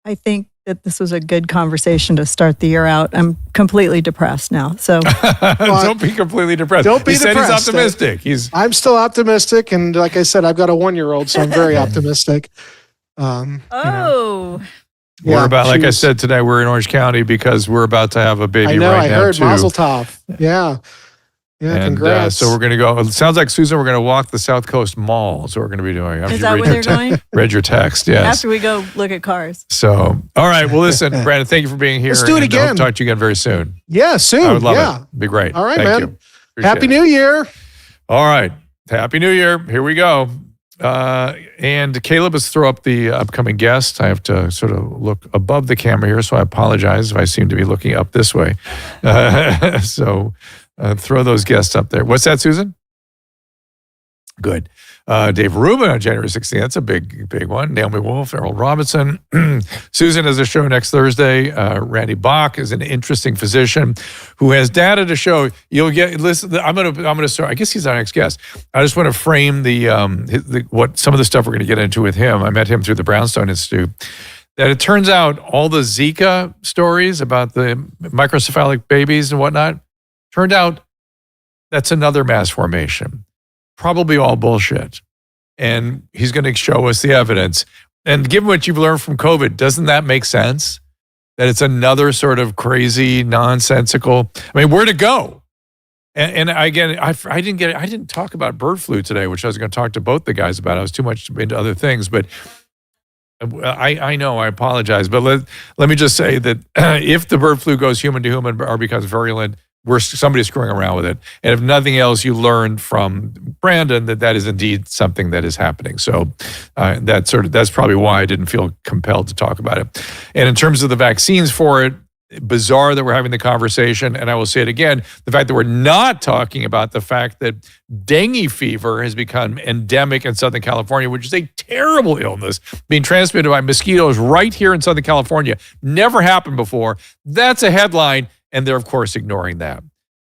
I think that this was a good conversation to start the year out. I'm completely depressed now. So don't be completely depressed. Don't be depressed. He's optimistic. I'm still optimistic, and like I said, I've got a 1-year-old, so I'm very optimistic. We're about, like I said today, we're in Orange County because we're about to have a baby right now. I heard. Mazel tov. Yeah. Yeah, congrats. So we're going to go. It sounds like, Susan, we're going to walk the South Coast Mall. Is what we're going to be doing. Is that where they're going? Read your text, yes. After we go look at cars. So, all right. Well, listen, Brandon, thank you for being here. Let's do it again. I'll talk to you again very soon. Yeah, soon. I would love it. It'd be great. All right, thank man. You. Happy New Year. All right. Happy New Year. Here we go. And Caleb has thrown up the upcoming guest. I have to sort of look above the camera here, so I apologize if I seem to be looking up this way. Throw those guests up there. What's that, Susan? Good. Dave Rubin on January 16th. That's a big one. Naomi Wolf, Errol Robinson. Susan has a show next Thursday. Randy Bach is an interesting physician who has data to show. You'll get. Listen, I'm gonna start. I guess he's our next guest. I just want to frame what some of the stuff we're going to get into with him. I met him through the Brownstone Institute. That it turns out all the Zika stories about the microcephalic babies and whatnot, turned out that's another mass formation. Probably all bullshit. and he's going to show us the evidence. And given what you've learned from COVID, doesn't that make sense? That it's another sort of crazy, nonsensical. I mean, where to go? And again, I didn't talk about bird flu today, which I was going to talk to both the guys about. I was too much into other things, but I know, I apologize. But let me just say that if the bird flu goes human to human or becomes virulent, somebody's screwing around with it. And if nothing else, you learned from Brandon that is indeed something that is happening. So that's probably why I didn't feel compelled to talk about it. And in terms of the vaccines for it, bizarre that we're having the conversation. And I will say it again, the fact that we're not talking about the fact that dengue fever has become endemic in Southern California, which is a terrible illness being transmitted by mosquitoes right here in Southern California. Never happened before. That's a headline. And they're, of course, ignoring that.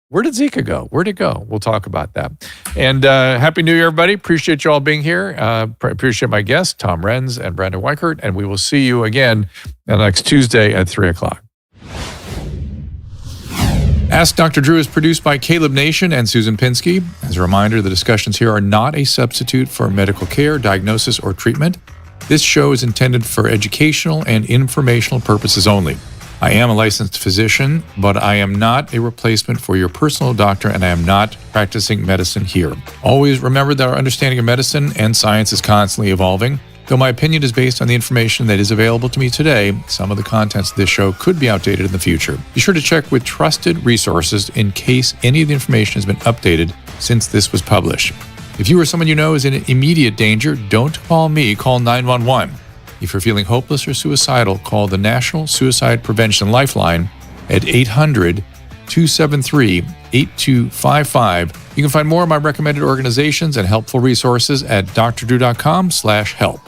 Where did Zika go? Where'd it go? We'll talk about that. And Happy New Year, everybody. Appreciate you all being here. Appreciate my guests, Tom Renz and Brandon Weichert. And we will see you again next Tuesday at 3 o'clock. Ask Dr. Drew is produced by Caleb Nation and Susan Pinsky. As a reminder, the discussions here are not a substitute for medical care, diagnosis, or treatment. This show is intended for educational and informational purposes only. I am a licensed physician, but I am not a replacement for your personal doctor, and I am not practicing medicine here. Always remember that our understanding of medicine and science is constantly evolving. Though my opinion is based on the information that is available to me today, some of the contents of this show could be outdated in the future. Be sure to check with trusted resources in case any of the information has been updated since this was published. If you or someone you know is in immediate danger, don't call me, call 911. If you're feeling hopeless or suicidal, call the National Suicide Prevention Lifeline at 800-273-8255. You can find more of my recommended organizations and helpful resources at drdrew.com/help.